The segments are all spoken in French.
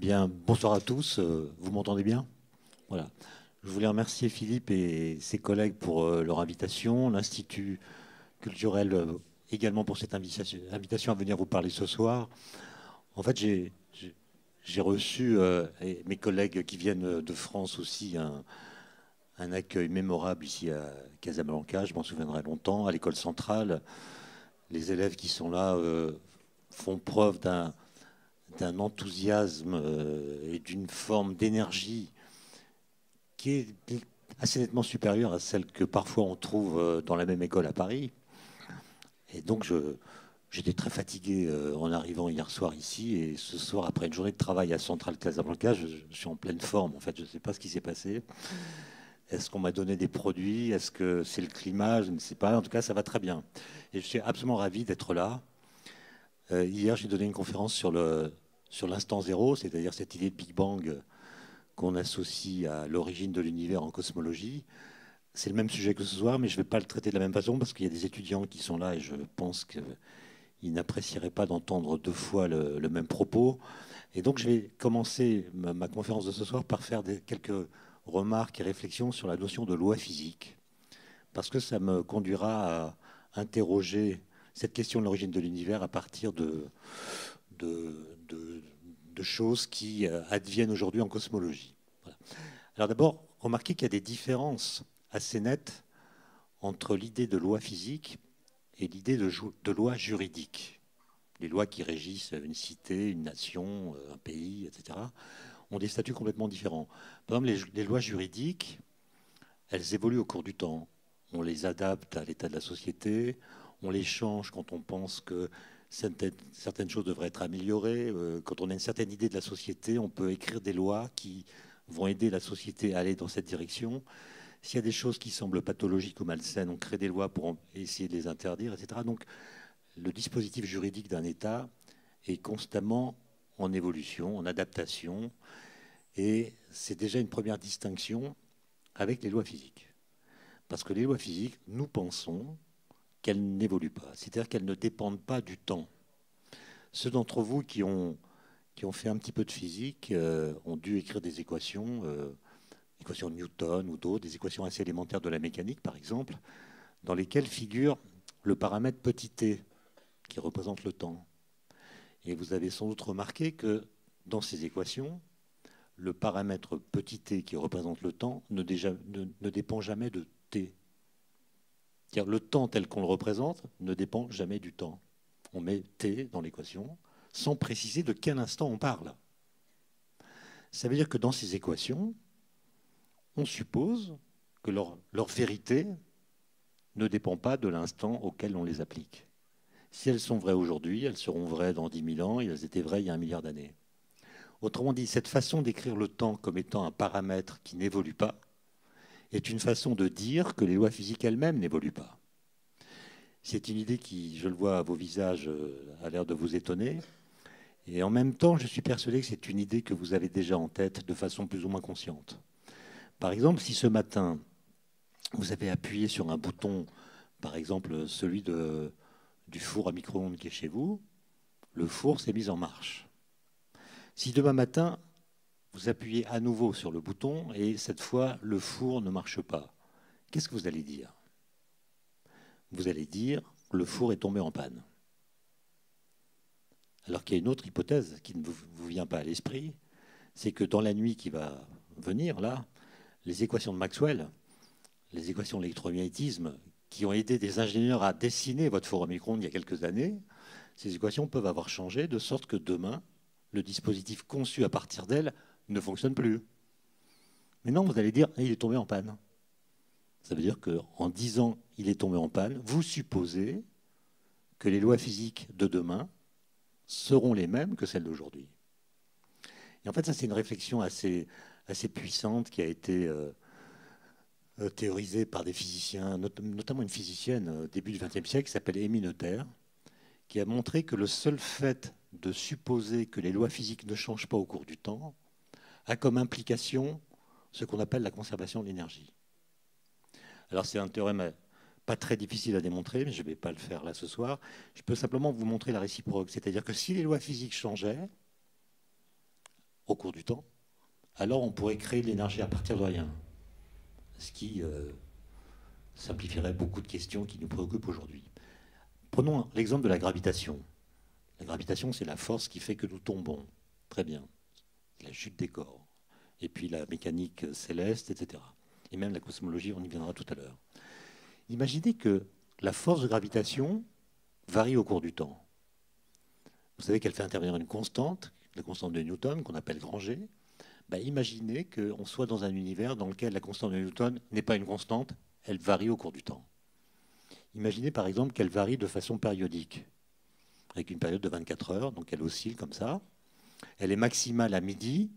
Bien, bonsoir à tous. Vous m'entendez bien? Voilà. Je voulais remercier Philippe et ses collègues pour leur invitation, l'Institut culturel également pour cette invitation à venir vous parler ce soir. En fait, j'ai reçu, et mes collègues qui viennent de France aussi, un accueil mémorable ici à Casablanca. Je m'en souviendrai longtemps. À l'école centrale, les élèves qui sont là font preuve d'un enthousiasme et d'une forme d'énergie qui est assez nettement supérieure à celle que parfois on trouve dans la même école à Paris. Et donc j'étais très fatigué en arrivant hier soir ici, et ce soir, après une journée de travail à Centrale Casablanca, je suis en pleine forme. En fait, je ne sais pas ce qui s'est passé. Est-ce qu'on m'a donné des produits? Est-ce que c'est le climat? Je ne sais pas. En tout cas, ça va très bien. Et je suis absolument ravi d'être là. Hier, j'ai donné une conférence sur l'instant zéro, c'est-à-dire cette idée de Big Bang qu'on associe à l'origine de l'univers en cosmologie. C'est le même sujet que ce soir, mais je ne vais pas le traiter de la même façon parce qu'il y a des étudiants qui sont là et je pense qu'ils n'apprécieraient pas d'entendre deux fois le même propos. Et donc, je vais commencer ma conférence de ce soir par faire quelques remarques et réflexions sur la notion de loi physique, parce que ça me conduira à interroger cette question de l'origine de l'univers à partir de, de- de choses qui adviennent aujourd'hui en cosmologie. Voilà. Alors d'abord, remarquez qu'il y a des différences assez nettes entre l'idée de loi physique et l'idée de loi juridique. Les lois qui régissent une cité, une nation, un pays, etc., ont des statuts complètement différents. Par exemple, les lois juridiques, elles évoluent au cours du temps. On les adapte à l'état de la société, on les change quand on pense que certaines choses devraient être améliorées. Quand on a une certaine idée de la société, on peut écrire des lois qui vont aider la société à aller dans cette direction. S'il y a des choses qui semblent pathologiques ou malsaines, on crée des lois pour essayer de les interdire, etc. Donc le dispositif juridique d'un État est constamment en évolution, en adaptation, et c'est déjà une première distinction avec les lois physiques. Parce que les lois physiques, nous pensons qu'elles n'évoluent pas, c'est-à-dire qu'elles ne dépendent pas du temps. Ceux d'entre vous qui ont fait un petit peu de physique ont dû écrire des équations, équations de Newton ou d'autres, des équations assez élémentaires de la mécanique par exemple, dans lesquelles figure le paramètre petit t qui représente le temps. Et vous avez sans doute remarqué que dans ces équations, le paramètre petit t qui représente le temps ne dépend jamais de t. C'est-à-dire le temps tel qu'on le représente ne dépend jamais du temps. On met t dans l'équation sans préciser de quel instant on parle. Ça veut dire que dans ces équations, on suppose que leur vérité ne dépend pas de l'instant auquel on les applique. Si elles sont vraies aujourd'hui, elles seront vraies dans 10 000 ans et elles étaient vraies il y a 1 milliard d'années. Autrement dit, cette façon d'écrire le temps comme étant un paramètre qui n'évolue pas est une façon de dire que les lois physiques elles-mêmes n'évoluent pas. C'est une idée qui, je le vois à vos visages, a l'air de vous étonner. Et en même temps, je suis persuadé que c'est une idée que vous avez déjà en tête de façon plus ou moins consciente. Par exemple, si ce matin, vous avez appuyé sur un bouton, par exemple celui du four à micro-ondes qui est chez vous, le four s'est mis en marche. Si demain matin, vous appuyez à nouveau sur le bouton et cette fois, le four ne marche pas, qu'est-ce que vous allez dire? Vous allez dire que le four est tombé en panne. Alors qu'il y a une autre hypothèse qui ne vous vient pas à l'esprit, c'est que dans la nuit qui va venir, là, les équations de Maxwell, les équations de l'électromagnétisme, qui ont aidé des ingénieurs à dessiner votre four à micro-ondes il y a quelques années, ces équations peuvent avoir changé de sorte que demain, le dispositif conçu à partir d'elles ne fonctionne plus. Mais non, vous allez dire, il est tombé en panne. Ça veut dire qu'en disant il est tombé en panne, vous supposez que les lois physiques de demain seront les mêmes que celles d'aujourd'hui. Et en fait, ça, c'est une réflexion assez puissante qui a été théorisée par des physiciens, notamment une physicienne au début du XXe siècle qui s'appelle Émile Noether, qui a montré que le seul fait de supposer que les lois physiques ne changent pas au cours du temps a comme implication ce qu'on appelle la conservation de l'énergie. Alors c'est un théorème pas très difficile à démontrer, mais je ne vais pas le faire là ce soir. Je peux simplement vous montrer la réciproque, c'est-à-dire que si les lois physiques changeaient, au cours du temps, alors on pourrait créer de l'énergie à partir de rien. Ce qui simplifierait beaucoup de questions qui nous préoccupent aujourd'hui. Prenons l'exemple de la gravitation. La gravitation, c'est la force qui fait que nous tombons. Très bien. La chute des corps. Et puis la mécanique céleste, etc. Et même la cosmologie, on y viendra tout à l'heure. Imaginez que la force de gravitation varie au cours du temps. Vous savez qu'elle fait intervenir une constante, la constante de Newton, qu'on appelle grand G. Imaginez qu'on soit dans un univers dans lequel la constante de Newton n'est pas une constante, elle varie au cours du temps. Imaginez par exemple qu'elle varie de façon périodique, avec une période de 24 heures, donc elle oscille comme ça. Elle est maximale à midi,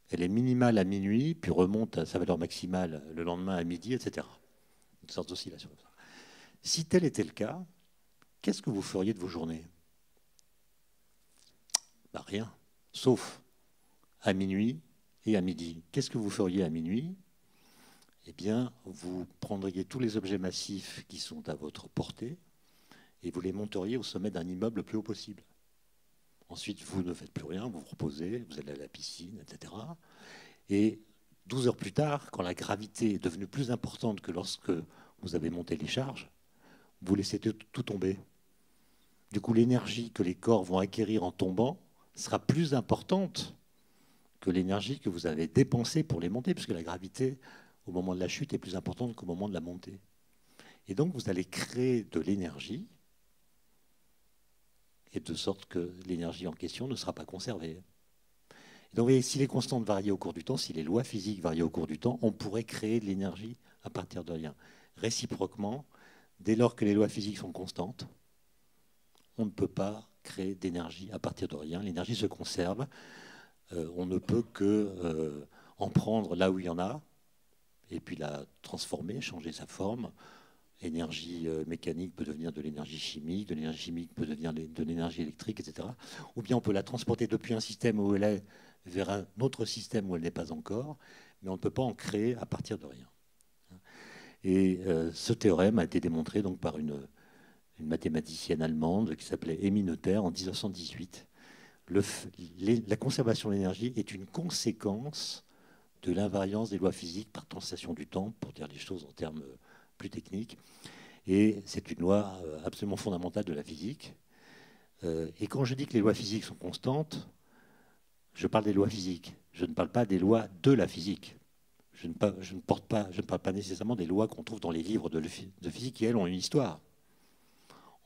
elle est minimale à minuit, puis remonte à sa valeur maximale le lendemain à midi, etc. Une sorte d'oscillation. Si tel était le cas, qu'est-ce que vous feriez de vos journées? Rien, sauf à minuit et à midi. Qu'est-ce que vous feriez à minuit? Eh bien, vous prendriez tous les objets massifs qui sont à votre portée et vous les monteriez au sommet d'un immeuble le plus haut possible. Ensuite, vous ne faites plus rien, vous vous reposez, vous allez à la piscine, etc. Et 12 heures plus tard, quand la gravité est devenue plus importante que lorsque vous avez monté les charges, vous laissez tout tomber. Du coup, l'énergie que les corps vont acquérir en tombant sera plus importante que l'énergie que vous avez dépensée pour les monter, puisque la gravité, au moment de la chute, est plus importante qu'au moment de la montée. Et donc, vous allez créer de l'énergie, et de sorte que l'énergie en question ne sera pas conservée. Et donc, vous voyez, si les constantes variaient au cours du temps, si les lois physiques variaient au cours du temps, on pourrait créer de l'énergie à partir de rien. Réciproquement, dès lors que les lois physiques sont constantes, on ne peut pas créer d'énergie à partir de rien. L'énergie se conserve. On ne peut que en prendre là où il y en a, et puis la transformer, changer sa forme. L'énergie mécanique peut devenir de l'énergie chimique, de l'énergie chimique peut devenir de l'énergie électrique, etc. Ou bien on peut la transporter depuis un système où elle est vers un autre système où elle n'est pas encore, mais on ne peut pas en créer à partir de rien. Et ce théorème a été démontré donc par une mathématicienne allemande qui s'appelait Emmy Noether en 1918. La conservation de l'énergie est une conséquence de l'invariance des lois physiques par translation du temps, pour dire les choses en termes plus techniques. Et c'est une loi absolument fondamentale de la physique. Et quand je dis que les lois physiques sont constantes, je parle des lois physiques. Je ne parle pas des lois de la physique. Je ne parle pas nécessairement des lois qu'on trouve dans les livres de physique qui, elles, ont une histoire.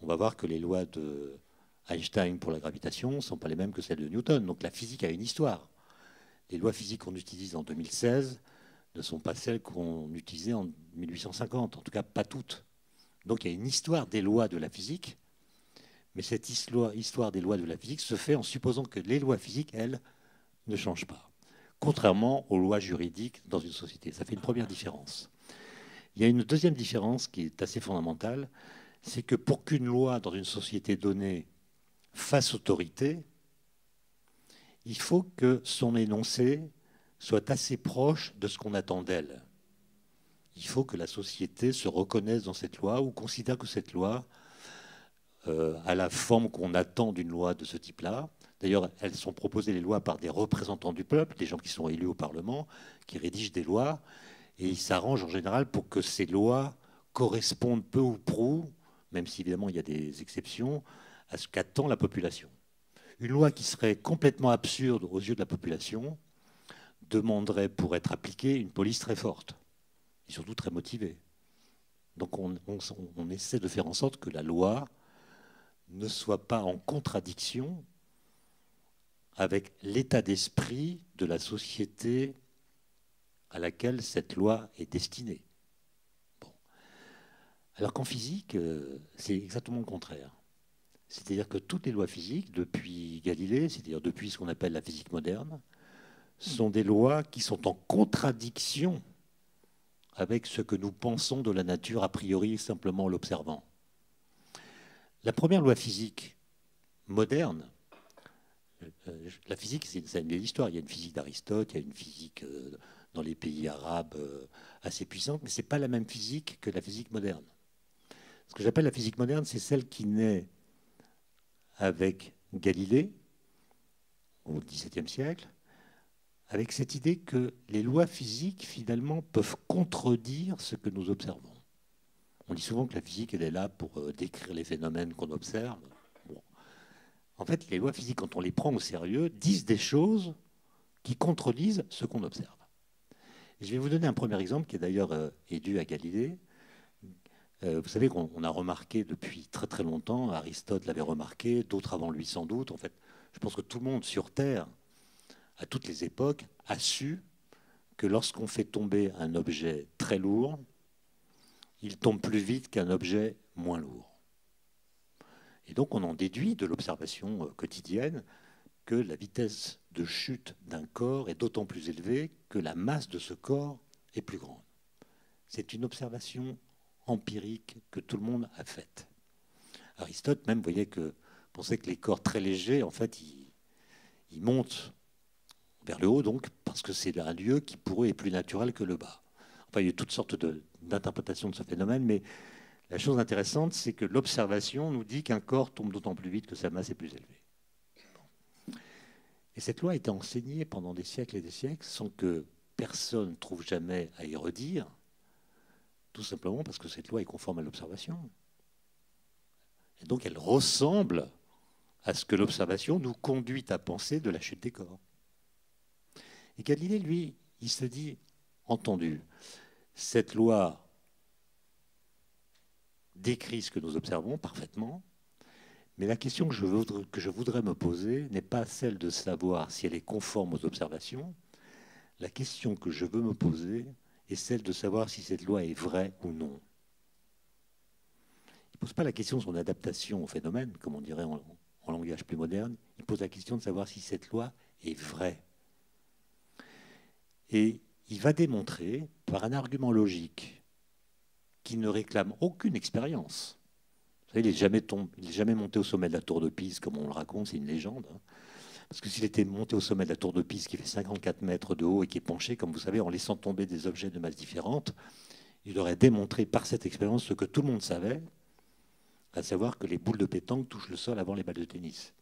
On va voir que les lois de Einstein pour la gravitation ne sont pas les mêmes que celles de Newton. Donc la physique a une histoire. Les lois physiques qu'on utilise en 2016 ne sont pas celles qu'on utilisait en 1850, en tout cas pas toutes. Donc il y a une histoire des lois de la physique, mais cette histoire des lois de la physique se fait en supposant que les lois physiques, elles, ne changent pas. Contrairement aux lois juridiques dans une société. Ça fait une première différence. Il y a une deuxième différence qui est assez fondamentale, c'est que pour qu'une loi dans une société donnée fasse autorité, il faut que son énoncé soit assez proche de ce qu'on attend d'elle. Il faut que la société se reconnaisse dans cette loi ou considère que cette loi a la forme qu'on attend d'une loi de ce type-là. D'ailleurs, elles sont proposées, les lois, par des représentants du peuple, des gens qui sont élus au Parlement, qui rédigent des lois, et ils s'arrangent en général pour que ces lois correspondent peu ou prou, même si évidemment il y a des exceptions, à ce qu'attend la population. Une loi qui serait complètement absurde aux yeux de la population demanderait pour être appliquée une police très forte, et surtout très motivée. Donc on essaie de faire en sorte que la loi ne soit pas en contradiction avec l'état d'esprit de la société à laquelle cette loi est destinée. Bon. Alors qu'en physique, c'est exactement le contraire. C'est-à-dire que toutes les lois physiques, depuis Galilée, c'est-à-dire depuis ce qu'on appelle la physique moderne, sont des lois qui sont en contradiction avec ce que nous pensons de la nature a priori simplement en l'observant. La première loi physique moderne, la physique, c'est une vieille histoire. Il y a une physique d'Aristote, il y a une physique dans les pays arabes assez puissante, mais ce n'est pas la même physique que la physique moderne. Ce que j'appelle la physique moderne, c'est celle qui naît avec Galilée au XVIIe siècle, avec cette idée que les lois physiques, finalement, peuvent contredire ce que nous observons. On dit souvent que la physique, elle est là pour décrire les phénomènes qu'on observe. Bon. En fait, les lois physiques, quand on les prend au sérieux, disent des choses qui contredisent ce qu'on observe. Et je vais vous donner un premier exemple qui est d'ailleurs est dû à Galilée. Vous savez qu'on a remarqué depuis très très longtemps, Aristote l'avait remarqué, d'autres avant lui sans doute. En fait, je pense que tout le monde sur Terre, à toutes les époques, a su que lorsqu'on fait tomber un objet très lourd, il tombe plus vite qu'un objet moins lourd. Et donc on en déduit de l'observation quotidienne que la vitesse de chute d'un corps est d'autant plus élevée que la masse de ce corps est plus grande. C'est une observation empirique que tout le monde a faite. Aristote même pensait que les corps très légers, en fait, ils montent vers le haut, donc, parce que c'est un lieu qui, pour eux, est plus naturel que le bas. Enfin, il y a toutes sortes d'interprétations de ce phénomène, mais la chose intéressante, c'est que l'observation nous dit qu'un corps tombe d'autant plus vite que sa masse est plus élevée. Et cette loi a été enseignée pendant des siècles et des siècles sans que personne ne trouve jamais à y redire, tout simplement parce que cette loi est conforme à l'observation. Et donc elle ressemble à ce que l'observation nous conduit à penser de la chute des corps. Et Galilée, lui, il se dit, entendu, cette loi décrit ce que nous observons parfaitement, mais la question que je voudrais me poser n'est pas celle de savoir si elle est conforme aux observations. La question que je veux me poser est celle de savoir si cette loi est vraie ou non. Il ne pose pas la question de son adaptation au phénomène, comme on dirait en langage plus moderne. Il pose la question de savoir si cette loi est vraie. Et il va démontrer, par un argument logique, qui ne réclame aucune expérience. Vous savez, il n'est jamais monté au sommet de la tour de Pise, comme on le raconte, c'est une légende. Parce que s'il était monté au sommet de la tour de Pise, qui fait 54 mètres de haut et qui est penché, comme vous savez, en laissant tomber des objets de masse différentes, il aurait démontré par cette expérience ce que tout le monde savait, à savoir que les boules de pétanque touchent le sol avant les balles de tennis.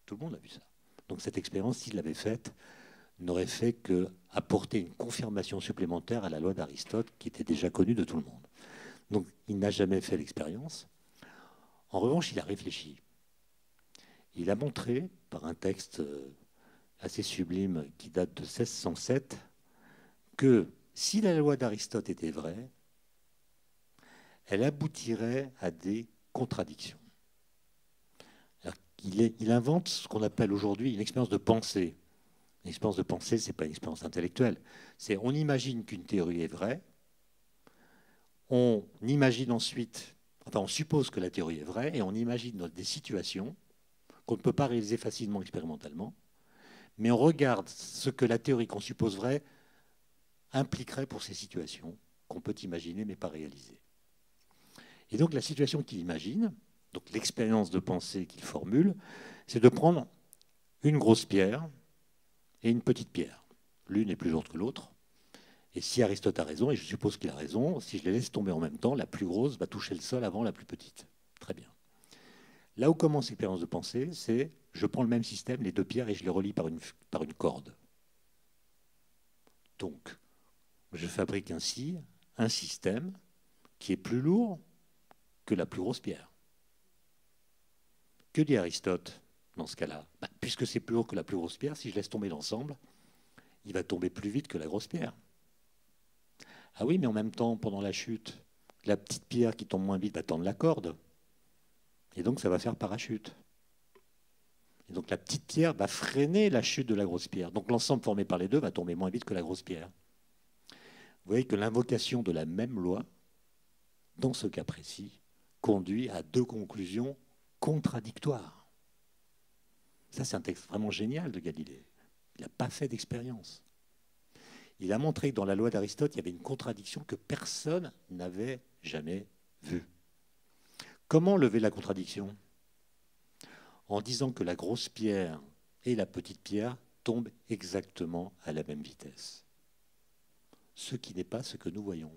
Tout le monde a vu ça. Donc cette expérience, s'il l'avait faite, n'aurait fait qu'apporter une confirmation supplémentaire à la loi d'Aristote, qui était déjà connue de tout le monde. Donc il n'a jamais fait l'expérience. En revanche, il a réfléchi. Il a montré, par un texte assez sublime qui date de 1607, que si la loi d'Aristote était vraie, elle aboutirait à des contradictions. Il invente ce qu'on appelle aujourd'hui une expérience de pensée. Une expérience de pensée, ce n'est pas une expérience intellectuelle. C'est on imagine qu'une théorie est vraie, on imagine ensuite, enfin on suppose que la théorie est vraie, et on imagine des situations qu'on ne peut pas réaliser facilement expérimentalement, mais on regarde ce que la théorie qu'on suppose vraie impliquerait pour ces situations qu'on peut imaginer mais pas réaliser. Et donc la situation qu'il imagine, donc l'expérience de pensée qu'il formule, c'est de prendre une grosse pierre et une petite pierre. L'une est plus lourde que l'autre. Et si Aristote a raison, et je suppose qu'il a raison, si je les laisse tomber en même temps, la plus grosse va toucher le sol avant la plus petite. Très bien. Là où commence l'expérience de pensée, c'est je prends le même système, les deux pierres, et je les relie par une corde. Donc, je fabrique ainsi un système qui est plus lourd que la plus grosse pierre. Que dit Aristote dans ce cas-là? Puisque c'est plus lourd que la plus grosse pierre, si je laisse tomber l'ensemble, il va tomber plus vite que la grosse pierre. Ah oui, mais en même temps, pendant la chute, la petite pierre qui tombe moins vite va tendre la corde. Et donc, ça va faire parachute. Et donc, la petite pierre va freiner la chute de la grosse pierre. Donc, l'ensemble formé par les deux va tomber moins vite que la grosse pierre. Vous voyez que l'invocation de la même loi, dans ce cas précis, conduit à deux conclusions contradictoires. Ça, c'est un texte vraiment génial de Galilée. Il n'a pas fait d'expérience. Il a montré que dans la loi d'Aristote, il y avait une contradiction que personne n'avait jamais vue. Comment lever la contradiction? En disant que la grosse pierre et la petite pierre tombent exactement à la même vitesse. Ce qui n'est pas ce que nous voyons.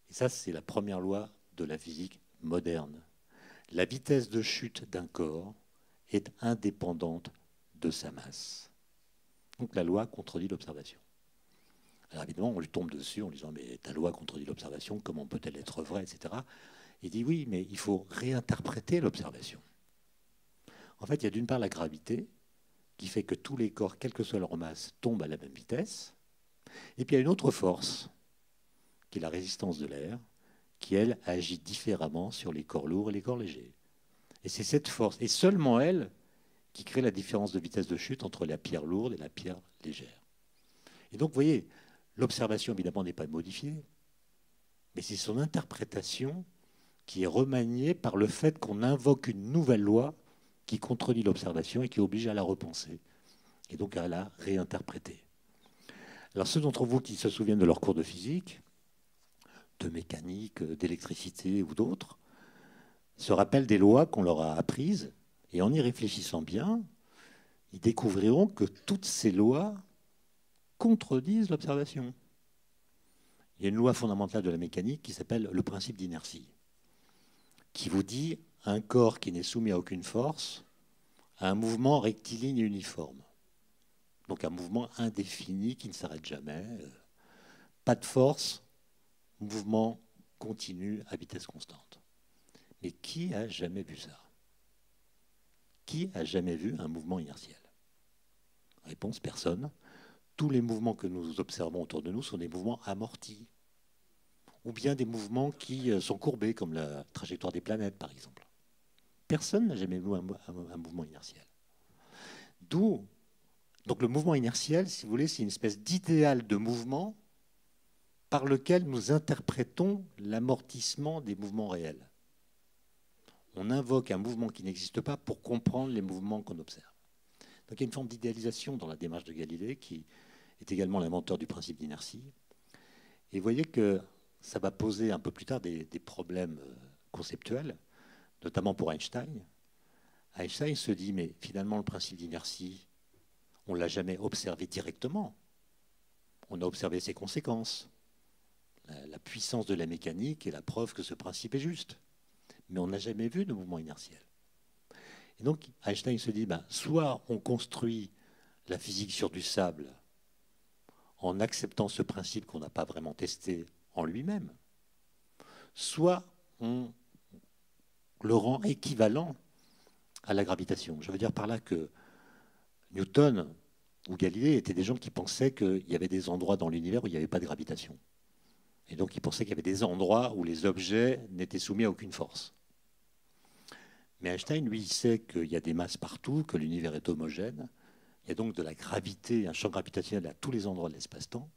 Et ça, c'est la première loi de la physique moderne. La vitesse de chute d'un corps est indépendante de sa masse. Donc la loi contredit l'observation. Alors évidemment, on lui tombe dessus en lui disant « mais ta loi contredit l'observation, comment peut-elle être vraie ?» etc. Il dit « oui, mais il faut réinterpréter l'observation. » En fait, il y a d'une part la gravité, qui fait que tous les corps, quelle que soit leur masse, tombent à la même vitesse. Et puis il y a une autre force, qui est la résistance de l'air, qui, elle, agit différemment sur les corps lourds et les corps légers. Et c'est cette force, et seulement elle, qui crée la différence de vitesse de chute entre la pierre lourde et la pierre légère. Et donc, vous voyez, l'observation, évidemment, n'est pas modifiée, mais c'est son interprétation qui est remaniée par le fait qu'on invoque une nouvelle loi qui contredit l'observation et qui oblige à la repenser, et donc à la réinterpréter. Alors, ceux d'entre vous qui se souviennent de leur cours de physique, de mécanique, d'électricité ou d'autres, se rappellent des lois qu'on leur a apprises, et en y réfléchissant bien, ils découvriront que toutes ces lois contredisent l'observation. Il y a une loi fondamentale de la mécanique qui s'appelle le principe d'inertie, qui vous dit un corps qui n'est soumis à aucune force a un mouvement rectiligne et uniforme. Donc un mouvement indéfini qui ne s'arrête jamais. Pas de force, mouvement continu à vitesse constante. Mais qui a jamais vu ça? Qui a jamais vu un mouvement inertiel? Réponse, personne. Tous les mouvements que nous observons autour de nous sont des mouvements amortis, ou bien des mouvements qui sont courbés, comme la trajectoire des planètes, par exemple. Personne n'a jamais vu un mouvement inertiel. D'où, donc le mouvement inertiel, si vous voulez, c'est une espèce d'idéal de mouvement par lequel nous interprétons l'amortissement des mouvements réels. On invoque un mouvement qui n'existe pas pour comprendre les mouvements qu'on observe. Donc il y a une forme d'idéalisation dans la démarche de Galilée, qui est également l'inventeur du principe d'inertie. Et vous voyez que ça va poser un peu plus tard des problèmes conceptuels, notamment pour Einstein. Einstein se dit, mais finalement le principe d'inertie, on ne l'a jamais observé directement. On a observé ses conséquences. La puissance de la mécanique est la preuve que ce principe est juste. Mais on n'a jamais vu de mouvement inertiel. Et donc Einstein se dit, soit on construit la physique sur du sable en acceptant ce principe qu'on n'a pas vraiment testé en lui-même, soit on le rend équivalent à la gravitation. Je veux dire par là que Newton ou Galilée étaient des gens qui pensaient qu'il y avait des endroits dans l'univers où il n'y avait pas de gravitation. Et donc ils pensaient qu'il y avait des endroits où les objets n'étaient soumis à aucune force. Mais Einstein, lui, il sait qu'il y a des masses partout, que l'univers est homogène. Il y a donc de la gravité, un champ gravitationnel à tous les endroits de l'espace-temps.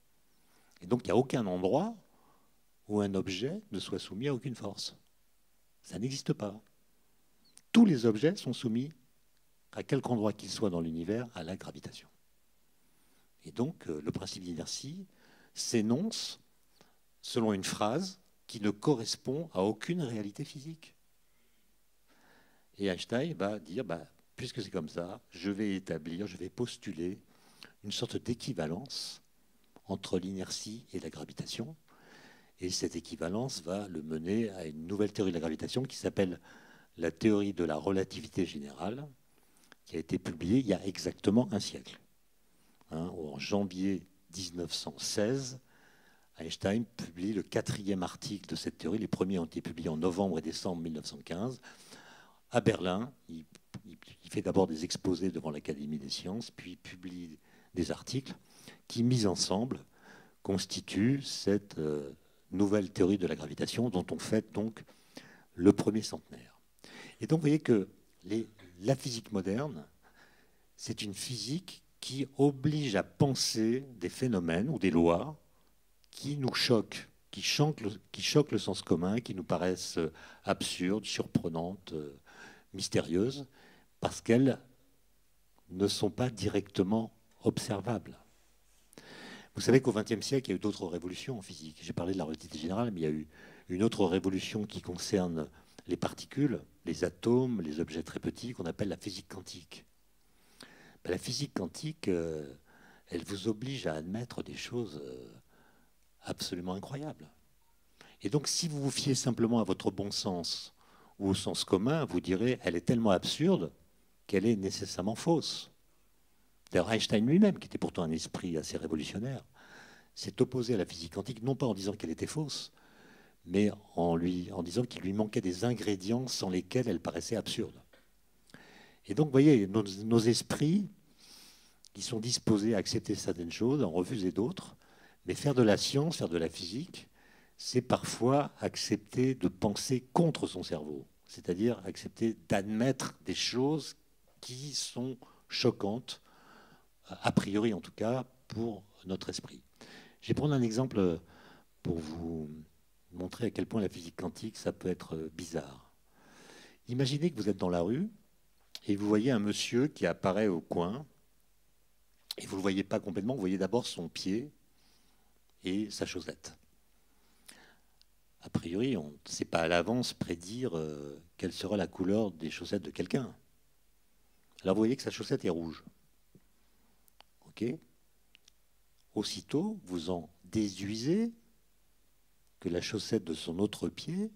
Et donc il n'y a aucun endroit où un objet ne soit soumis à aucune force. Ça n'existe pas. Tous les objets sont soumis, à quelque endroit qu'ils soient dans l'univers, à la gravitation. Et donc le principe d'inertie s'énonce selon une phrase qui ne correspond à aucune réalité physique. Et Einstein va dire, puisque c'est comme ça, je vais postuler une sorte d'équivalence entre l'inertie et la gravitation. Et cette équivalence va le mener à une nouvelle théorie de la gravitation qui s'appelle la théorie de la relativité générale, qui a été publiée il y a exactement un siècle. En janvier 1916, Einstein publie le 4e article de cette théorie. Les premiers ont été publiés en novembre et décembre 1915. À Berlin, il fait d'abord des exposés devant l'Académie des sciences, puis publie des articles qui, mis ensemble, constituent cette nouvelle théorie de la gravitation dont on fête donc le premier centenaire. Et donc, vous voyez que la physique moderne, c'est une physique qui oblige à penser des phénomènes ou des lois qui nous choquent, qui choquent le sens commun, qui nous paraissent absurdes, surprenantes, mystérieuses, parce qu'elles ne sont pas directement observables. Vous savez qu'au XXe siècle, il y a eu d'autres révolutions en physique. J'ai parlé de la relativité générale, mais il y a eu une autre révolution qui concerne les particules, les atomes, les objets très petits, qu'on appelle la physique quantique. La physique quantique, elle vous oblige à admettre des choses absolument incroyables. Et donc, si vous vous fiez simplement à votre bon sens ou au sens commun, vous direz, elle est tellement absurde qu'elle est nécessairement fausse. D'ailleurs, Einstein lui-même, qui était pourtant un esprit assez révolutionnaire, s'est opposé à la physique quantique, non pas en disant qu'elle était fausse, mais en disant qu'il lui manquait des ingrédients sans lesquels elle paraissait absurde. Et donc, vous voyez, nos esprits, ils sont disposés à accepter certaines choses, à en refuser d'autres, mais faire de la science, faire de la physique, c'est parfois accepter de penser contre son cerveau, c'est-à-dire accepter d'admettre des choses qui sont choquantes, a priori en tout cas, pour notre esprit. Je vais prendre un exemple pour vous montrer à quel point la physique quantique, ça peut être bizarre. Imaginez que vous êtes dans la rue et vous voyez un monsieur qui apparaît au coin, et vous ne le voyez pas complètement, vous voyez d'abord son pied et sa chaussette. A priori, on ne sait pas à l'avance prédire quelle sera la couleur des chaussettes de quelqu'un. Alors vous voyez que sa chaussette est rouge. Ok. Aussitôt, vous en déduisez que la chaussette de son autre pied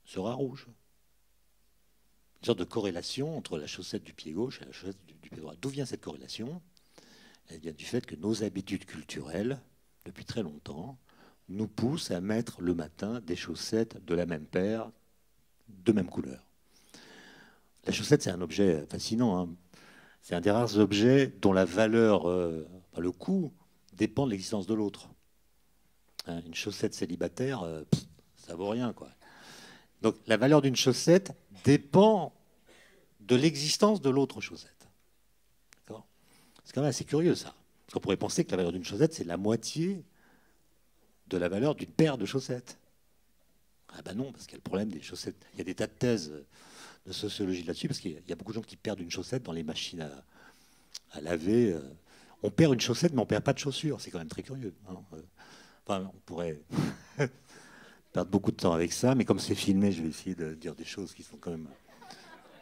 sera rouge. Une sorte de corrélation entre la chaussette du pied gauche et la chaussette du pied droit. D'où vient cette corrélation? Elle vient du fait que nos habitudes culturelles, depuis très longtemps, nous poussent à mettre le matin des chaussettes de la même paire, de même couleur. La chaussette, c'est un objet fascinant, hein. C'est un des rares objets dont la valeur, le coût, dépend de l'existence de l'autre. Hein, une chaussette célibataire, ça vaut rien, quoi. Donc la valeur d'une chaussette dépend de l'existence de l'autre chaussette. D'accord ? C'est quand même assez curieux, ça. Parce qu'on pourrait penser que la valeur d'une chaussette, c'est la moitié de la valeur d'une paire de chaussettes. Ah ben non, parce qu'il y a le problème des chaussettes. Il y a des tas de thèses de sociologie là-dessus, parce qu'il y a beaucoup de gens qui perdent une chaussette dans les machines à laver. On perd une chaussette, mais on ne perd pas de chaussures. C'est quand même très curieux. Hein. Enfin, on pourrait perdre beaucoup de temps avec ça, mais comme c'est filmé, je vais essayer de dire des choses qui sont quand même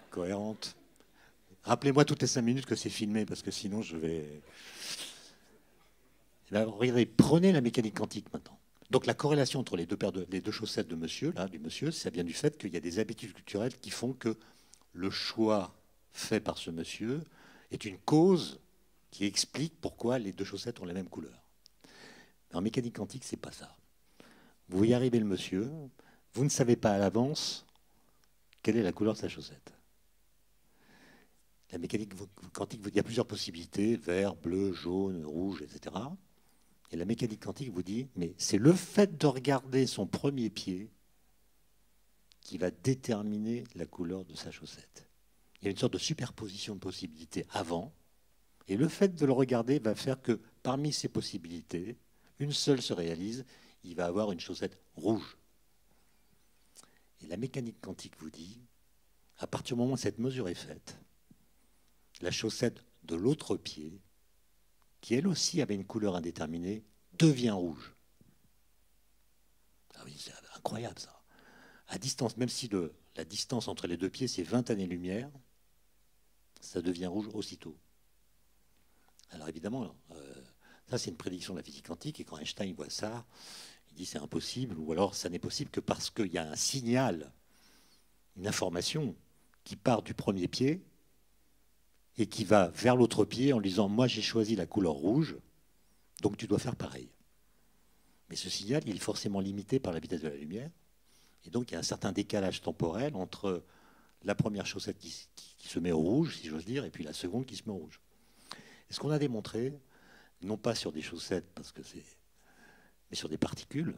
cohérentes. Rappelez-moi toutes les 5 minutes que c'est filmé, parce que sinon je vais... Là, regardez, prenez la mécanique quantique maintenant. Donc la corrélation entre les deux chaussettes de monsieur, là, du monsieur, ça vient du fait qu'il y a des habitudes culturelles qui font que le choix fait par ce monsieur est une cause qui explique pourquoi les deux chaussettes ont la même couleur. Mais en mécanique quantique, c'est pas ça. Vous voyez arriver le monsieur, vous ne savez pas à l'avance quelle est la couleur de sa chaussette. La mécanique quantique, il y a plusieurs possibilités, vert, bleu, jaune, rouge, etc. Et la mécanique quantique vous dit, mais c'est le fait de regarder son premier pied qui va déterminer la couleur de sa chaussette. Il y a une sorte de superposition de possibilités avant, et le fait de le regarder va faire que parmi ces possibilités, une seule se réalise, il va avoir une chaussette rouge. Et la mécanique quantique vous dit, à partir du moment où cette mesure est faite, la chaussette de l'autre pied, qui elle aussi avait une couleur indéterminée, devient rouge. Ah oui, c'est incroyable ça. À distance, même si la distance entre les deux pieds, c'est 20 années-lumière, ça devient rouge aussitôt. Alors évidemment, ça c'est une prédiction de la physique quantique, et quand Einstein voit ça, il dit c'est impossible, ou alors ça n'est possible que parce qu'il y a un signal, une information qui part du premier pied et qui va vers l'autre pied en lui disant « moi j'ai choisi la couleur rouge, donc tu dois faire pareil ». Mais ce signal, il est forcément limité par la vitesse de la lumière, et donc il y a un certain décalage temporel entre la première chaussette qui se met au rouge, si j'ose dire, et puis la seconde qui se met au rouge. Et ce qu'on a démontré, non pas sur des chaussettes, mais sur des particules,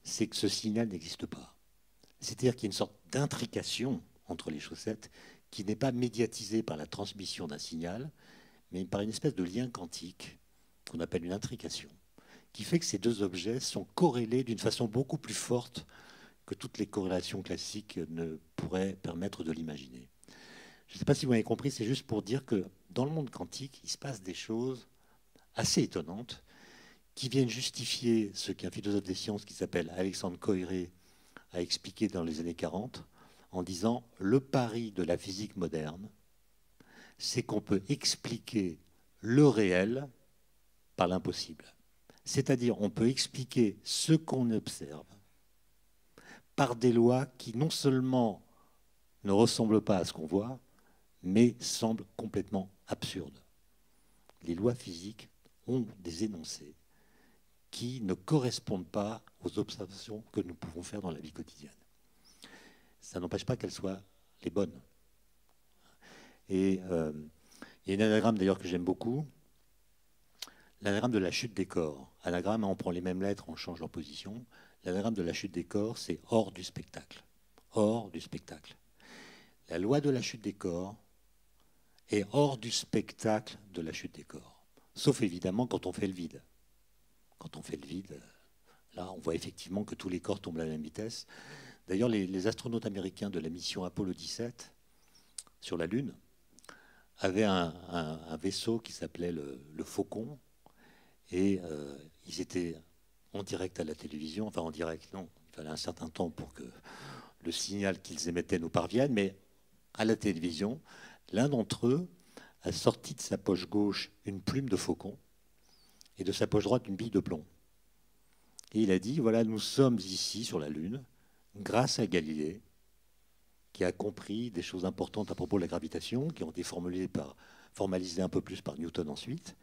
c'est que ce signal n'existe pas. C'est-à-dire qu'il y a une sorte d'intrication entre les chaussettes qui n'est pas médiatisée par la transmission d'un signal, mais par une espèce de lien quantique qu'on appelle une intrication, qui fait que ces deux objets sont corrélés d'une façon beaucoup plus forte que toutes les corrélations classiques ne pourraient permettre de l'imaginer. Je ne sais pas si vous avez compris, c'est juste pour dire que dans le monde quantique, il se passe des choses assez étonnantes qui viennent justifier ce qu'un philosophe des sciences qui s'appelle Alexandre Koyré a expliqué dans les années 40 en disant le pari de la physique moderne, c'est qu'on peut expliquer le réel par l'impossible. C'est-à-dire on peut expliquer ce qu'on observe par des lois qui non seulement ne ressemblent pas à ce qu'on voit, mais semblent complètement absurdes. les lois physiques ont des énoncés qui ne correspondent pas aux observations que nous pouvons faire dans la vie quotidienne. Ça n'empêche pas qu'elles soient les bonnes. Et il y a un anagramme d'ailleurs que j'aime beaucoup, l'anagramme de la chute des corps. Anagramme, on prend les mêmes lettres, on change leur position. L'anagramme de la chute des corps, c'est hors du spectacle. Hors du spectacle. La loi de la chute des corps est hors du spectacle de la chute des corps. Sauf évidemment quand on fait le vide. Quand on fait le vide, là, on voit effectivement que tous les corps tombent à la même vitesse. D'ailleurs, les astronautes américains de la mission Apollo 17 sur la Lune avaient un vaisseau qui s'appelait le Faucon. Et ils étaient en direct à la télévision. Enfin, en direct, non. Il fallait un certain temps pour que le signal qu'ils émettaient nous parvienne. Mais à la télévision, l'un d'entre eux a sorti de sa poche gauche une plume de faucon et de sa poche droite une bille de plomb. Et il a dit, voilà, nous sommes ici sur la Lune, grâce à Galilée, qui a compris des choses importantes à propos de la gravitation, qui ont été formalisées un peu plus par Newton ensuite.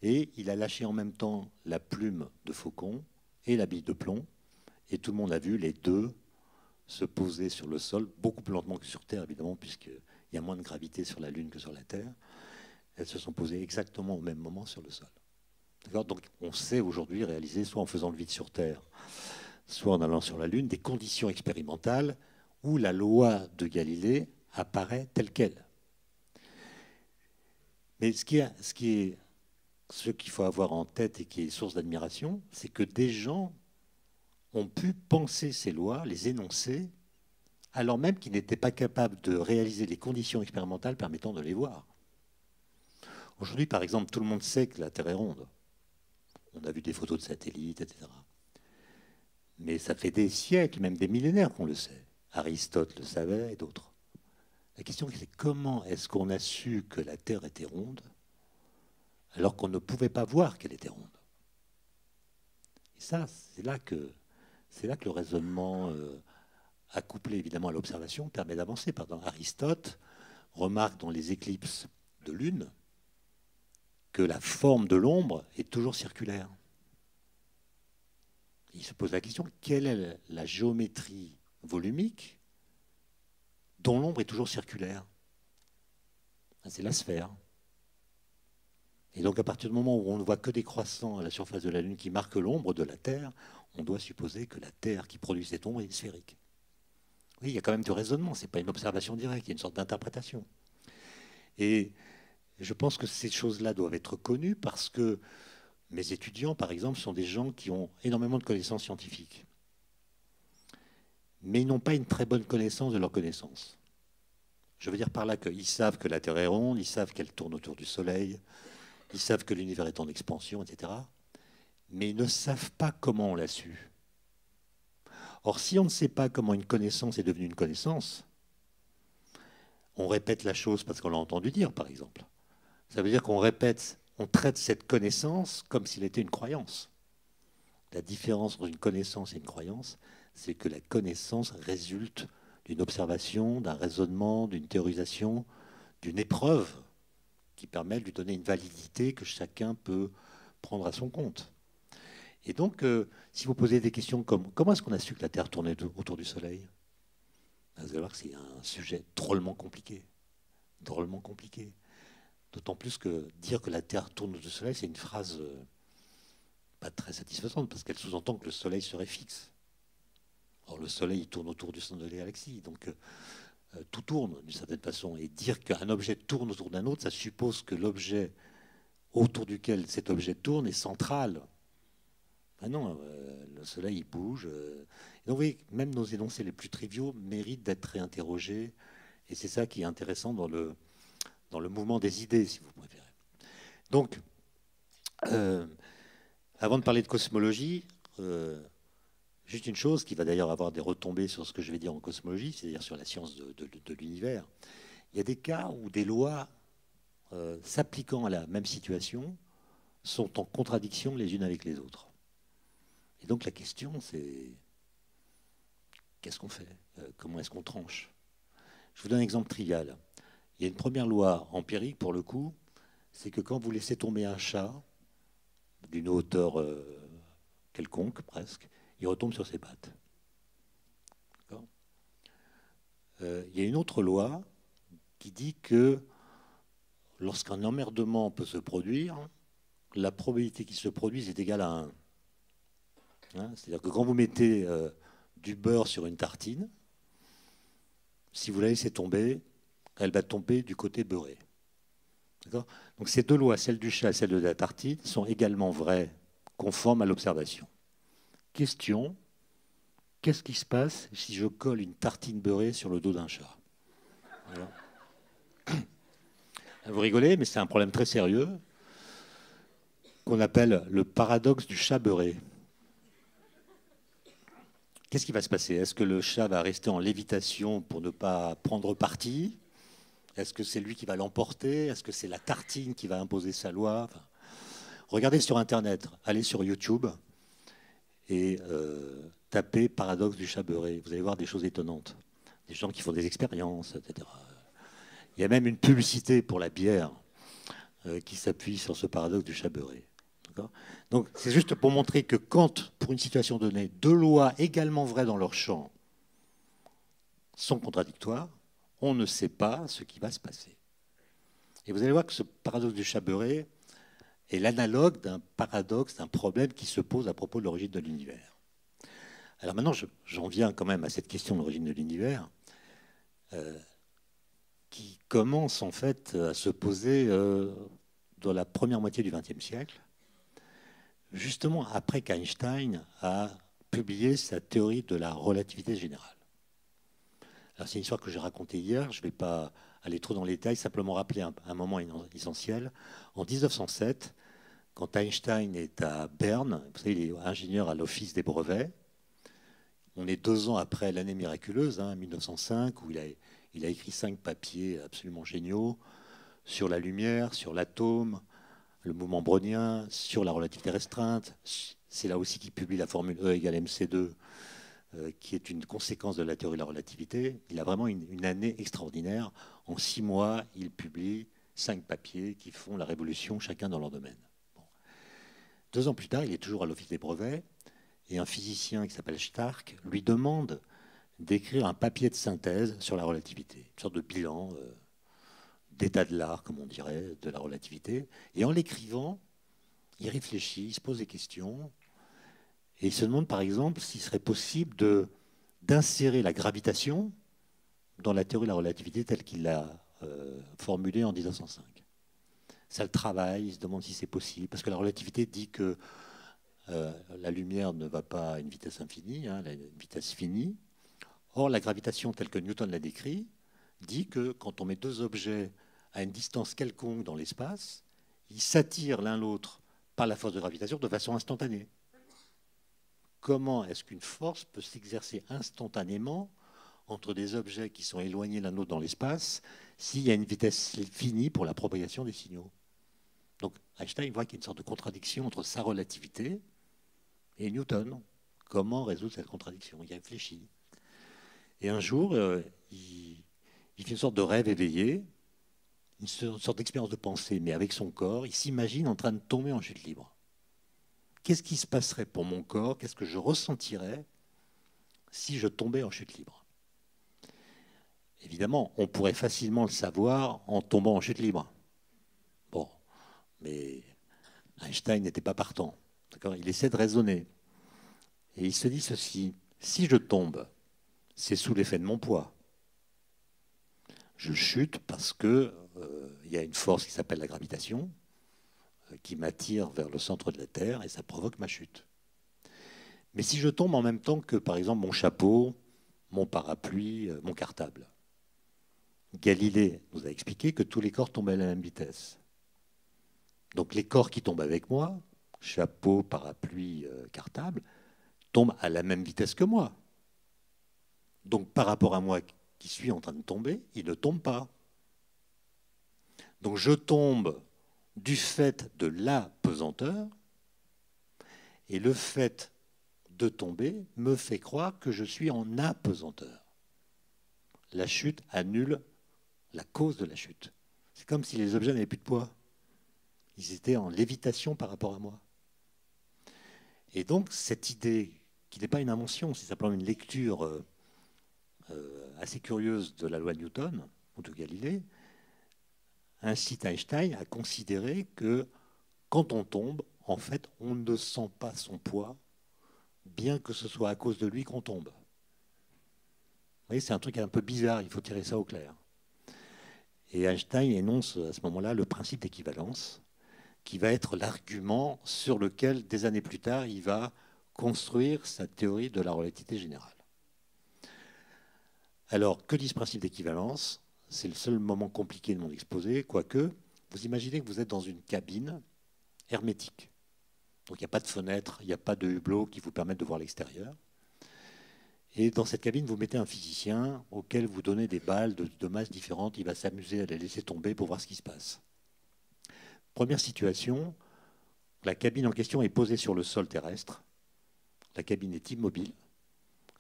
Et il a lâché en même temps la plume de faucon et la bille de plomb. Et tout le monde a vu les deux se poser sur le sol, beaucoup plus lentement que sur Terre, évidemment, puisqu'il y a moins de gravité sur la Lune que sur la Terre. Elles se sont posées exactement au même moment sur le sol. Donc on sait aujourd'hui réaliser, soit en faisant le vide sur Terre, soit en allant sur la Lune, des conditions expérimentales où la loi de Galilée apparaît telle qu'elle. Mais ce qu'il faut avoir en tête et qui est source d'admiration, c'est que des gens ont pu penser ces lois, les énoncer, alors même qu'ils n'étaient pas capables de réaliser les conditions expérimentales permettant de les voir. Aujourd'hui, par exemple, tout le monde sait que la Terre est ronde. On a vu des photos de satellites, etc. Mais ça fait des siècles, même des millénaires qu'on le sait. Aristote le savait et d'autres. La question, c'est comment est-ce qu'on a su que la Terre était ronde alors qu'on ne pouvait pas voir qu'elle était ronde? Et ça, c'est là que le raisonnement accouplé évidemment à l'observation permet d'avancer. Pardon. Aristote remarque dans les éclipses de lune que la forme de l'ombre est toujours circulaire. Il se pose la question, quelle est la géométrie volumique dont l'ombre est toujours circulaire? C'est la sphère. Et donc à partir du moment où on ne voit que des croissants à la surface de la Lune qui marquent l'ombre de la Terre, on doit supposer que la Terre qui produit cette ombre est sphérique. Oui, il y a quand même du raisonnement, ce n'est pas une observation directe, il y a une sorte d'interprétation. Et je pense que ces choses-là doivent être connues parce que mes étudiants, par exemple, sont des gens qui ont énormément de connaissances scientifiques. Mais ils n'ont pas une très bonne connaissance de leurs connaissances. Je veux dire par là qu'ils savent que la Terre est ronde, ils savent qu'elle tourne autour du Soleil, ils savent que l'univers est en expansion, etc. Mais ils ne savent pas comment on l'a su. Or, si on ne sait pas comment une connaissance est devenue une connaissance, on répète la chose parce qu'on l'a entendu dire, par exemple. Ça veut dire qu'on répète, on traite cette connaissance comme s'il était une croyance. La différence entre une connaissance et une croyance, c'est que la connaissance résulte d'une observation, d'un raisonnement, d'une théorisation, d'une épreuve qui permet de lui donner une validité que chacun peut prendre à son compte. Et donc, si vous posez des questions comme comment est-ce qu'on a su que la Terre tournait autour du Soleil, vous allez voir que c'est un sujet drôlement compliqué. Drôlement compliqué. D'autant plus que dire que la Terre tourne autour du Soleil, c'est une phrase pas très satisfaisante, parce qu'elle sous-entend que le Soleil serait fixe. Or, le Soleil il tourne autour du centre de la galaxie, donc tout tourne d'une certaine façon. Et dire qu'un objet tourne autour d'un autre, ça suppose que l'objet autour duquel cet objet tourne est central. Ah non, le Soleil il bouge. Donc, vous voyez, même nos énoncés les plus triviaux méritent d'être réinterrogés. Et c'est ça qui est intéressant dans le mouvement des idées, si vous préférez. Donc, avant de parler de cosmologie, juste une chose qui va d'ailleurs avoir des retombées sur ce que je vais dire en cosmologie, c'est-à-dire sur la science de l'univers. Il y a des cas où des lois s'appliquant à la même situation sont en contradiction les unes avec les autres. Et donc la question, c'est qu'est-ce qu'on fait? Comment est-ce qu'on tranche? Je vous donne un exemple trivial. Il y a une première loi empirique, pour le coup, c'est que quand vous laissez tomber un chat d'une hauteur quelconque, presque, il retombe sur ses pattes. Il y a une autre loi qui dit que lorsqu'un emmerdement peut se produire, la probabilité qu'il se produise est égale à 1. Hein, c'est-à-dire que quand vous mettez du beurre sur une tartine, si vous la laissez tomber, elle va tomber du côté beurré. Donc ces deux lois, celle du chat et celle de la tartine, sont également vraies, conformes à l'observation. Question, qu'est-ce qui se passe si je colle une tartine beurrée sur le dos d'un chat? Voilà. Vous rigolez, mais c'est un problème très sérieux qu'on appelle le paradoxe du chat beurré. Qu'est-ce qui va se passer? Est-ce que le chat va rester en lévitation pour ne pas prendre parti? Est-ce que c'est lui qui va l'emporter? Est-ce que c'est la tartine qui va imposer sa loi? Enfin, regardez sur Internet, allez sur YouTube et tapez paradoxe du chat beurré. Vous allez voir des choses étonnantes. Des gens qui font des expériences, etc. Il y a même une publicité pour la bière qui s'appuie sur ce paradoxe du chat beurré. Donc c'est juste pour montrer que quand, pour une situation donnée, deux lois également vraies dans leur champ sont contradictoires, on ne sait pas ce qui va se passer. Et vous allez voir que ce paradoxe du chat beurré est l'analogue d'un paradoxe, d'un problème qui se pose à propos de l'origine de l'univers. Alors maintenant, j'en viens quand même à cette question de l'origine de l'univers, qui commence en fait à se poser dans la première moitié du XXe siècle, justement après qu'Einstein a publié sa théorie de la relativité générale. Alors, c'est une histoire que j'ai racontée hier, je ne vais pas aller trop dans les détails, simplement rappeler un moment essentiel. En 1907, quand Einstein est à Berne, vous savez, il est ingénieur à l'Office des brevets, on est 2 ans après l'année miraculeuse, 1905, où il a écrit 5 papiers absolument géniaux sur la lumière, sur l'atome, le mouvement brownien, sur la relativité restreinte. C'est là aussi qu'il publie la formule E égale mc2, qui est une conséquence de la théorie de la relativité. Il a vraiment une année extraordinaire. En 6 mois, il publie 5 papiers qui font la révolution, chacun dans leur domaine. Bon. 2 ans plus tard, il est toujours à l'Office des brevets, et un physicien qui s'appelle Stark lui demande d'écrire un papier de synthèse sur la relativité, une sorte de bilan d'état de l'art, comme on dirait, de la relativité. Et en l'écrivant, il réfléchit, il se pose des questions, et il se demande par exemple s'il serait possible d'insérer la gravitation dans la théorie de la relativité telle qu'il l'a formulée en 1905. Ça le travaille, il se demande si c'est possible, parce que la relativité dit que la lumière ne va pas à une vitesse infinie, elle a une vitesse finie. Or, la gravitation telle que Newton l'a décrit dit que quand on met 2 objets à une distance quelconque dans l'espace, ils s'attirent l'un l'autre par la force de gravitation de façon instantanée. Comment est-ce qu'une force peut s'exercer instantanément entre des objets qui sont éloignés l'un de l'autre dans l'espace s'il y a une vitesse finie pour la propagation des signaux? Donc Einstein voit qu'il y a une sorte de contradiction entre sa relativité et Newton. Comment résoudre cette contradiction? Il réfléchit. Et un jour, il fait une sorte de rêve éveillé, une sorte d'expérience de pensée, mais avec son corps. Il s'imagine en train de tomber en chute libre. Qu'est-ce qui se passerait pour mon corps? Qu'est-ce que je ressentirais si je tombais en chute libre? Évidemment, on pourrait facilement le savoir en tombant en chute libre. Bon, mais Einstein n'était pas partant. Il essaie de raisonner. Et il se dit ceci: si je tombe, c'est sous l'effet de mon poids. Je chute parce que y a une force qui s'appelle la gravitation qui m'attire vers le centre de la Terre et ça provoque ma chute. Mais si je tombe en même temps que, par exemple, mon chapeau, mon parapluie, mon cartable, Galilée nous a expliqué que tous les corps tombaient à la même vitesse. Donc les corps qui tombent avec moi, chapeau, parapluie, cartable, tombent à la même vitesse que moi. Donc par rapport à moi qui suis en train de tomber, ils ne tombent pas. Donc je tombe du fait de la pesanteur, et le fait de tomber me fait croire que je suis en apesanteur. La chute annule la cause de la chute. C'est comme si les objets n'avaient plus de poids. Ils étaient en lévitation par rapport à moi. Et donc, cette idée, qui n'est pas une invention, c'est simplement une lecture assez curieuse de la loi de Newton, ou de Galilée, incite Einstein à considérer que quand on tombe, en fait, on ne sent pas son poids, bien que ce soit à cause de lui qu'on tombe. Vous voyez, c'est un truc un peu bizarre, il faut tirer ça au clair. Et Einstein énonce à ce moment-là le principe d'équivalence, qui va être l'argument sur lequel, des années plus tard, il va construire sa théorie de la relativité générale. Alors, que dit ce principe d'équivalence? C'est le seul moment compliqué de mon exposé, quoique, vous imaginez que vous êtes dans une cabine hermétique. Donc il n'y a pas de fenêtre, il n'y a pas de hublot qui vous permettent de voir l'extérieur. Et dans cette cabine, vous mettez un physicien auquel vous donnez des balles de masses différentes. Il va s'amuser à les laisser tomber pour voir ce qui se passe. Première situation, la cabine en question est posée sur le sol terrestre. La cabine est immobile.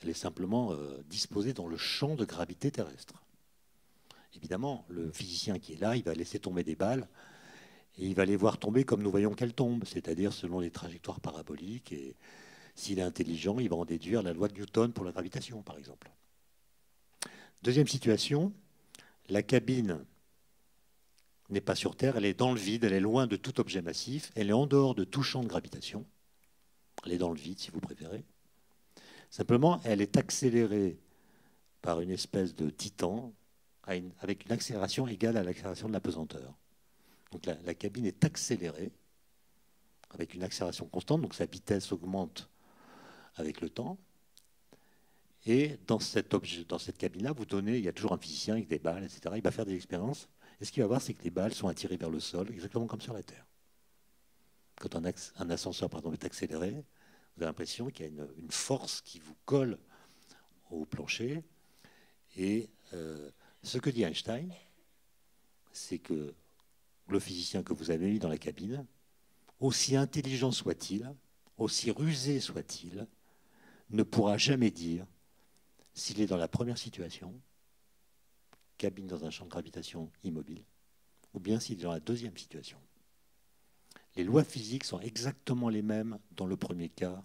Elle est simplement disposée dans le champ de gravité terrestre. Évidemment, le physicien qui est là, il va laisser tomber des balles et il va les voir tomber comme nous voyons qu'elles tombent, c'est-à-dire selon les trajectoires paraboliques. Et s'il est intelligent, il va en déduire la loi de Newton pour la gravitation, par exemple. Deuxième situation, la cabine n'est pas sur Terre, elle est dans le vide, elle est loin de tout objet massif, elle est en dehors de tout champ de gravitation. Elle est dans le vide, si vous préférez. Simplement, elle est accélérée par une espèce de titan avec une accélération égale à l'accélération de la pesanteur. Donc la cabine est accélérée avec une accélération constante, donc sa vitesse augmente avec le temps. Et dans cette cabine-là, il y a toujours un physicien avec des balles, etc. Il va faire des expériences. Et ce qu'il va voir, c'est que les balles sont attirées vers le sol, exactement comme sur la Terre. Quand un ascenseur, par exemple, est accéléré, vous avez l'impression qu'il y a une force qui vous colle au plancher. Et ce que dit Einstein, c'est que le physicien que vous avez mis dans la cabine, aussi intelligent soit-il, aussi rusé soit-il, ne pourra jamais dire s'il est dans la première situation, cabine dans un champ de gravitation immobile, ou bien s'il est dans la deuxième situation. Les lois physiques sont exactement les mêmes dans le premier cas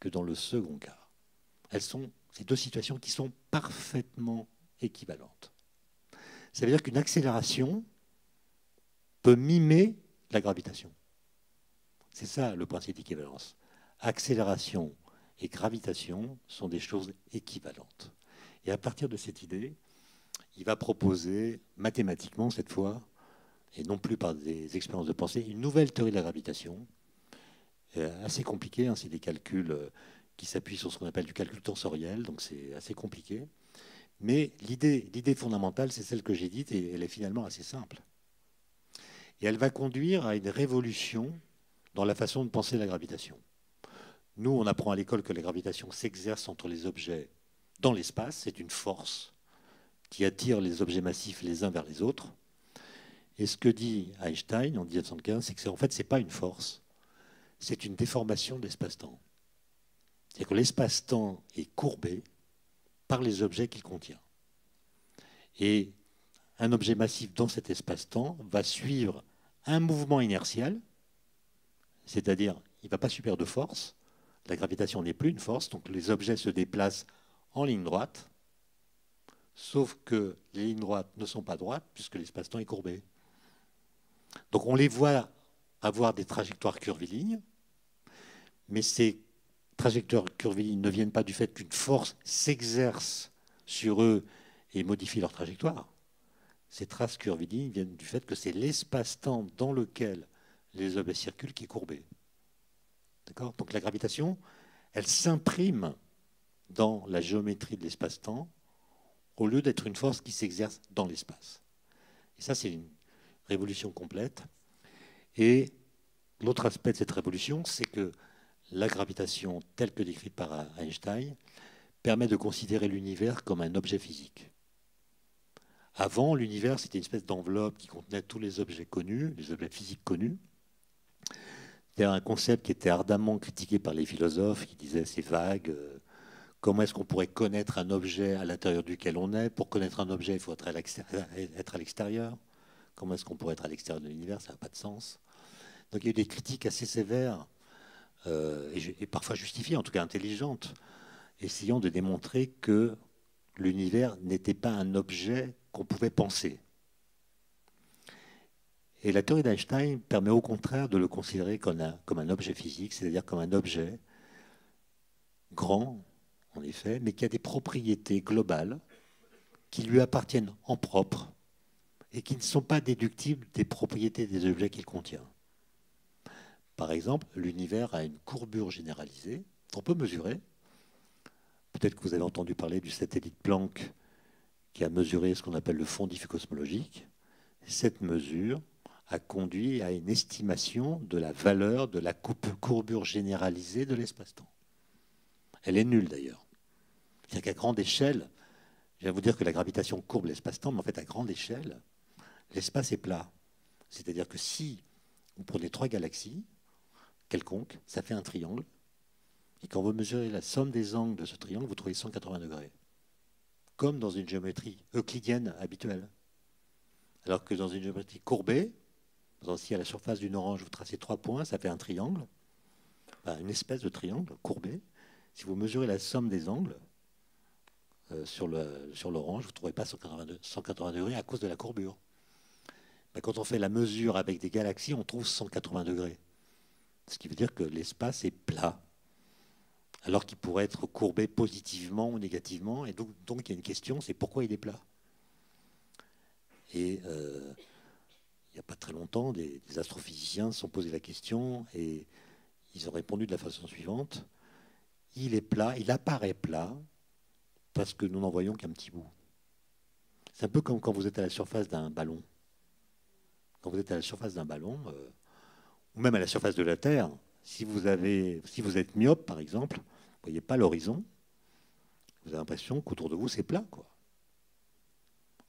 que dans le second cas. Elles sont ces deux situations qui sont parfaitement équivalentes. Ça veut dire qu'une accélération peut mimer la gravitation. C'est ça le principe d'équivalence. Accélération et gravitation sont des choses équivalentes. Et à partir de cette idée, il va proposer mathématiquement cette fois, et non plus par des expériences de pensée, une nouvelle théorie de la gravitation, assez compliquée, hein, c'est des calculs qui s'appuient sur ce qu'on appelle du calcul tensoriel, donc c'est assez compliqué. Mais l'idée fondamentale, c'est celle que j'ai dite, et elle est finalement assez simple. Et elle va conduire à une révolution dans la façon de penser la gravitation. Nous, on apprend à l'école que la gravitation s'exerce entre les objets dans l'espace, c'est une force qui attire les objets massifs les uns vers les autres. Et ce que dit Einstein en 1915, c'est que en fait, ce n'est pas une force, c'est une déformation de l'espace-temps. C'est-à-dire que l'espace-temps est courbé par les objets qu'il contient. Et un objet massif dans cet espace-temps va suivre un mouvement inertiel, c'est-à-dire il ne va pas subir de force, la gravitation n'est plus une force, donc les objets se déplacent en ligne droite, sauf que les lignes droites ne sont pas droites puisque l'espace-temps est courbé. Donc on les voit avoir des trajectoires curvilignes, mais ces trajectoires curvilignes ne viennent pas du fait qu'une force s'exerce sur eux et modifie leur trajectoire. Ces traces curvilignes viennent du fait que c'est l'espace-temps dans lequel les objets circulent qui est courbé. D'accord ? Donc la gravitation, elle s'imprime dans la géométrie de l'espace-temps au lieu d'être une force qui s'exerce dans l'espace. Et ça, c'est une révolution complète. Et l'autre aspect de cette révolution, c'est que la gravitation, telle que décrite par Einstein, permet de considérer l'univers comme un objet physique. Avant, l'univers, c'était une espèce d'enveloppe qui contenait tous les objets connus, les objets physiques connus. C'était un concept qui était ardemment critiqué par les philosophes, qui disaient c'est vague. Comment est-ce qu'on pourrait connaître un objet à l'intérieur duquel on est? Pour connaître un objet, il faut être à l'extérieur. Comment est-ce qu'on pourrait être à l'extérieur de l'univers? Ça n'a pas de sens. Donc il y a eu des critiques assez sévères, et parfois justifiées, en tout cas intelligentes, essayant de démontrer que l'univers n'était pas un objet qu'on pouvait penser. Et la théorie d'Einstein permet au contraire de le considérer comme un objet physique, c'est-à-dire comme un objet grand, en effet, mais qui a des propriétés globales qui lui appartiennent en propre et qui ne sont pas déductibles des propriétés des objets qu'il contient. Par exemple, l'univers a une courbure généralisée qu'on peut mesurer. Peut-être que vous avez entendu parler du satellite Planck qui a mesuré ce qu'on appelle le fond diffus cosmologique. Cette mesure a conduit à une estimation de la valeur de la courbure généralisée de l'espace-temps. Elle est nulle d'ailleurs. C'est-à-dire qu'à grande échelle, je vais vous dire que la gravitation courbe l'espace-temps, mais en fait à grande échelle, l'espace est plat. C'est-à-dire que si vous prenez 3 galaxies quelconques, ça fait un triangle, et quand vous mesurez la somme des angles de ce triangle, vous trouvez 180 degrés. Comme dans une géométrie euclidienne habituelle. Alors que dans une géométrie courbée, si à la surface d'une orange vous tracez 3 points, ça fait un triangle, une espèce de triangle courbé. Si vous mesurez la somme des angles sur l'orange, vous ne trouverez pas 180 degrés à cause de la courbure. Mais quand on fait la mesure avec des galaxies, on trouve 180 degrés. Ce qui veut dire que l'espace est plat, alors qu'il pourrait être courbé positivement ou négativement. Et donc il y a une question, c'est pourquoi il est plat. Et il n'y a pas très longtemps, des astrophysiciens se sont posé la question et ils ont répondu de la façon suivante. Il est plat, il apparaît plat parce que nous n'en voyons qu'un petit bout. C'est un peu comme quand vous êtes à la surface d'un ballon. Quand vous êtes à la surface d'un ballon, ou même à la surface de la Terre, si vous êtes myope, par exemple, vous ne voyez pas l'horizon, vous avez l'impression qu'autour de vous, c'est plat, quoi.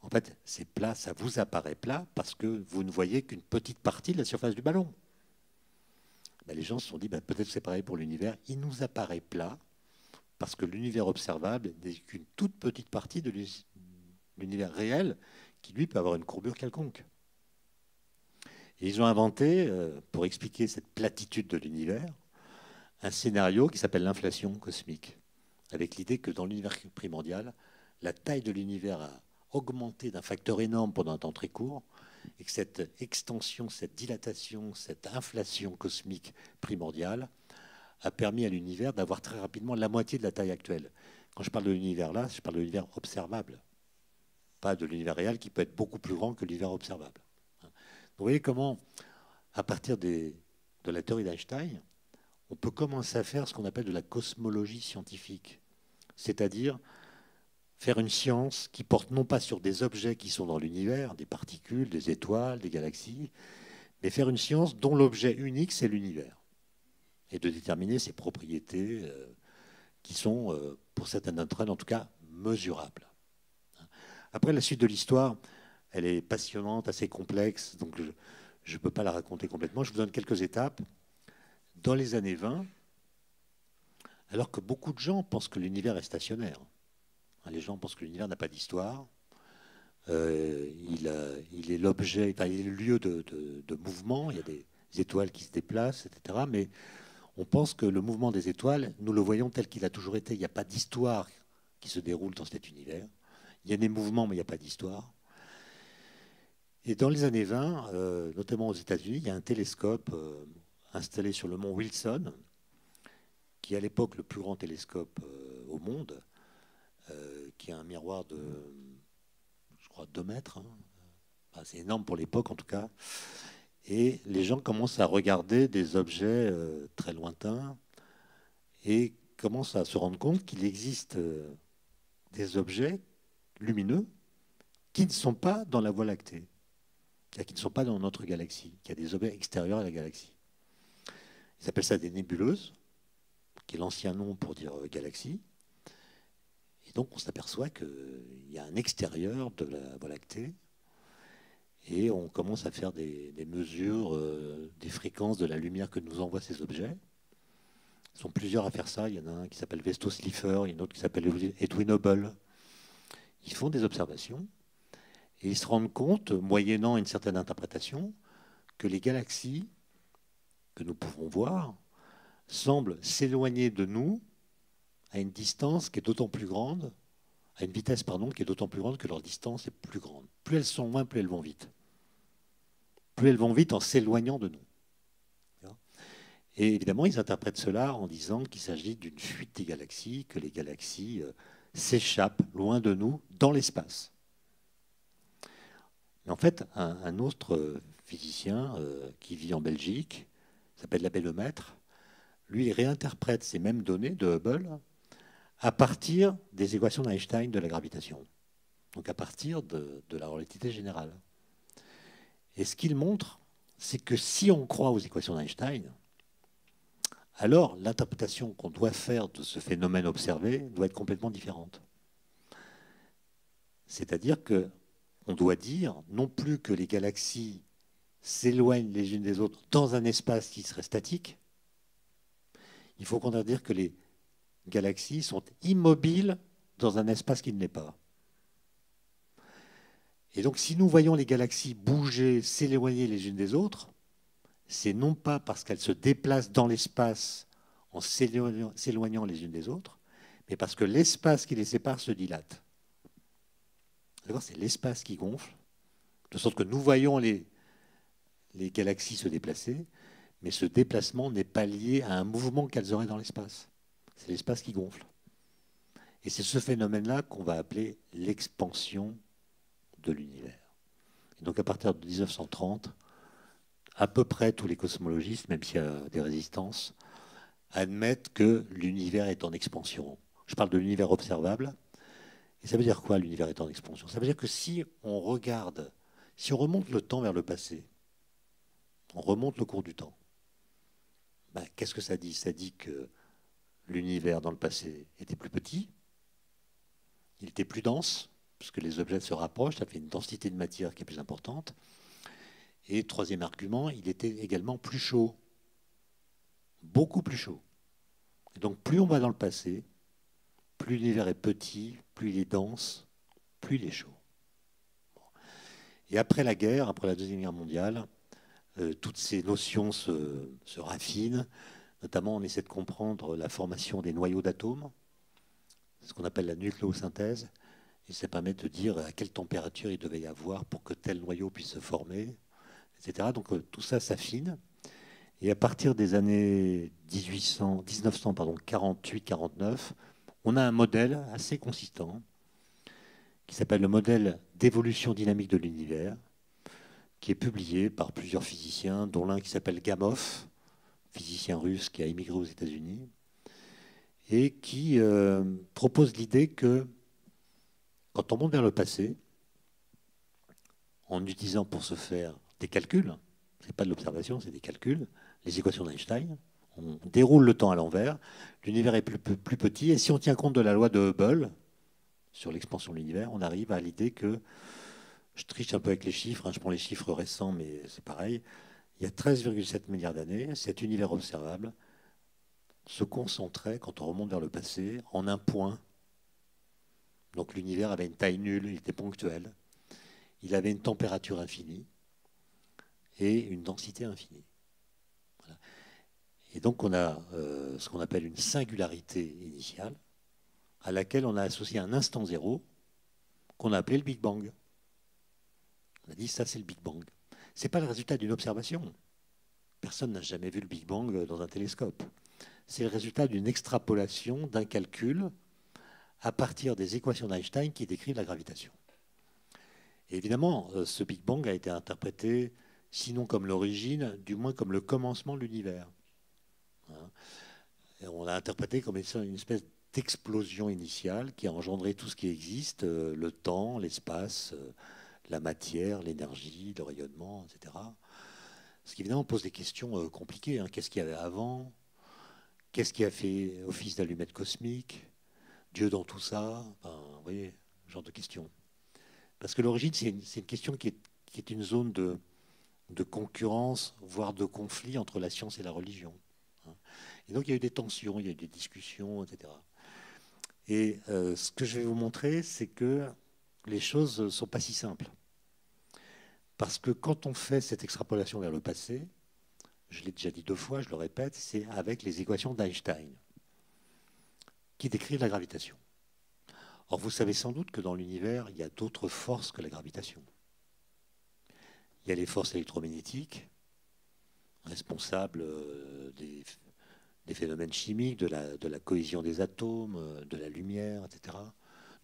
En fait, c'est plat, ça vous apparaît plat parce que vous ne voyez qu'une petite partie de la surface du ballon. Les gens se sont dit, peut-être c'est pareil pour l'univers. Il nous apparaît plat parce que l'univers observable n'est qu'une toute petite partie de l'univers réel qui, lui, peut avoir une courbure quelconque. Et ils ont inventé, pour expliquer cette platitude de l'univers, un scénario qui s'appelle l'inflation cosmique, avec l'idée que dans l'univers primordial, la taille de l'univers a augmenté d'un facteur énorme pendant un temps très court, et que cette extension, cette dilatation, cette inflation cosmique primordiale a permis à l'univers d'avoir très rapidement la moitié de la taille actuelle. Quand je parle de l'univers là, je parle de l'univers observable, pas de l'univers réel qui peut être beaucoup plus grand que l'univers observable. Vous voyez comment, à partir de la théorie d'Einstein, on peut commencer à faire ce qu'on appelle de la cosmologie scientifique, c'est-à-dire faire une science qui porte non pas sur des objets qui sont dans l'univers, des particules, des étoiles, des galaxies, mais faire une science dont l'objet unique, c'est l'univers, et de déterminer ses propriétés qui sont, pour certaines d'entre elles, en tout cas, mesurables. Après, la suite de l'histoire, elle est passionnante, assez complexe, donc je ne peux pas la raconter complètement. Je vous donne quelques étapes. Dans les années 20, alors que beaucoup de gens pensent que l'univers est stationnaire, les gens pensent que l'univers n'a pas d'histoire, il est l'objet, il est le lieu de mouvement, il y a des étoiles qui se déplacent, etc. Mais on pense que le mouvement des étoiles, nous le voyons tel qu'il a toujours été. Il n'y a pas d'histoire qui se déroule dans cet univers. Il y a des mouvements, mais il n'y a pas d'histoire. Et dans les années 20, notamment aux États-Unis, il y a un télescope installé sur le mont Wilson, qui est à l'époque le plus grand télescope au monde, qui a un miroir de, je crois, 2 mètres. C'est énorme pour l'époque, en tout cas. Et les gens commencent à regarder des objets très lointains et commencent à se rendre compte qu'il existe des objets lumineux qui ne sont pas dans la Voie lactée, qui ne sont pas dans notre galaxie, qui a des objets extérieurs à la galaxie. Ils appellent ça des nébuleuses, qui est l'ancien nom pour dire galaxie. Et donc on s'aperçoit qu'il y a un extérieur de la Voie lactée et on commence à faire des mesures des fréquences de la lumière que nous envoient ces objets. Ils sont plusieurs à faire ça. Il y en a un qui s'appelle Vesto Slipher, il y en a un autre qui s'appelle Edwin Hubble. Ils font des observations et ils se rendent compte, moyennant une certaine interprétation, que les galaxies que nous pouvons voir semblent s'éloigner de nous à une distance qui est d'autant plus grande, à une vitesse, pardon, qui est d'autant plus grande que leur distance est plus grande. Plus elles sont loin, plus elles vont vite. Plus elles vont vite en s'éloignant de nous. Et évidemment, ils interprètent cela en disant qu'il s'agit d'une fuite des galaxies, que les galaxies s'échappent loin de nous dans l'espace. Mais en fait, un autre physicien qui vit en Belgique, s'appelle l'abbé Lemaître, lui, il réinterprète ces mêmes données de Hubble à partir des équations d'Einstein de la gravitation, donc à partir de la relativité générale. Et ce qu'il montre, c'est que si on croit aux équations d'Einstein, alors l'interprétation qu'on doit faire de ce phénomène observé doit être complètement différente. C'est-à-dire qu'on doit dire non plus que les galaxies s'éloignent les unes des autres dans un espace qui serait statique, il faut qu'on dire que les galaxies sont immobiles dans un espace qui ne l'est pas. Et donc si nous voyons les galaxies bouger, s'éloigner les unes des autres, c'est non pas parce qu'elles se déplacent dans l'espace en s'éloignant les unes des autres, mais parce que l'espace qui les sépare se dilate. C'est l'espace qui gonfle, de sorte que nous voyons les galaxies se déplacer, mais ce déplacement n'est pas lié à un mouvement qu'elles auraient dans l'espace. C'est l'espace qui gonfle. Et c'est ce phénomène-là qu'on va appeler l'expansion de l'univers. Et donc à partir de 1930, à peu près tous les cosmologistes, même s'il y a des résistances, admettent que l'univers est en expansion. Je parle de l'univers observable. Et ça veut dire quoi, l'univers est en expansion? Ça veut dire que si on regarde, si on remonte le temps vers le passé, on remonte le cours du temps, ben, qu'est-ce que ça dit? Ça dit que l'univers dans le passé était plus petit, il était plus dense, puisque les objets se rapprochent, ça fait une densité de matière qui est plus importante. Et troisième argument, il était également plus chaud, beaucoup plus chaud. Et donc plus on va dans le passé, plus l'univers est petit, plus il est dense, plus il est chaud. Et après la guerre, après la Deuxième Guerre mondiale, toutes ces notions se raffinent. Notamment, on essaie de comprendre la formation des noyaux d'atomes, ce qu'on appelle la nucléosynthèse. Et ça permet de dire à quelle température il devait y avoir pour que tel noyau puisse se former, etc. Donc tout ça s'affine. Et à partir des années 1948-49, on a un modèle assez consistant qui s'appelle le modèle d'évolution dynamique de l'univers, qui est publié par plusieurs physiciens, dont l'un qui s'appelle Gamow, physicien russe qui a émigré aux États-Unis, et qui propose l'idée que quand on monte vers le passé, en utilisant pour ce faire des calculs, ce n'est pas de l'observation, c'est des calculs, les équations d'Einstein, on déroule le temps à l'envers, l'univers est plus petit, et si on tient compte de la loi de Hubble sur l'expansion de l'univers, on arrive à l'idée que, je triche un peu avec les chiffres, je prends les chiffres récents, mais c'est pareil, il y a 13,7 milliards d'années, cet univers observable se concentrait, quand on remonte vers le passé, en un point. Donc l'univers avait une taille nulle, il était ponctuel, il avait une température infinie et une densité infinie. Voilà. Et donc on a ce qu'on appelle une singularité initiale, à laquelle on a associé un instant zéro, qu'on a appelé le Big Bang. On a dit ça c'est le Big Bang. Ce n'est pas le résultat d'une observation. Personne n'a jamais vu le Big Bang dans un télescope. C'est le résultat d'une extrapolation, d'un calcul, à partir des équations d'Einstein qui décrivent la gravitation. Et évidemment, ce Big Bang a été interprété, sinon comme l'origine, du moins comme le commencement de l'univers. Et on l'a interprété comme une espèce d'explosion initiale qui a engendré tout ce qui existe, le temps, l'espace, la matière, l'énergie, le rayonnement, etc. Ce qui évidemment pose des questions compliquées. Qu'est-ce qu'il y avait avant? Qu'est-ce qui a fait office d'allumette cosmique? Dieu dans tout ça? Enfin, vous voyez, ce genre de questions. Parce que l'origine, c'est une question qui est une zone de concurrence, voire de conflit entre la science et la religion. Et donc il y a eu des tensions, il y a eu des discussions, etc. Et ce que je vais vous montrer, c'est que les choses ne sont pas si simples. Parce que quand on fait cette extrapolation vers le passé, je l'ai déjà dit 2 fois, je le répète, c'est avec les équations d'Einstein, qui décrivent la gravitation. Or, vous savez sans doute que dans l'univers, il y a d'autres forces que la gravitation. Il y a les forces électromagnétiques, responsables des phénomènes chimiques, de la cohésion des atomes, de la lumière, etc.,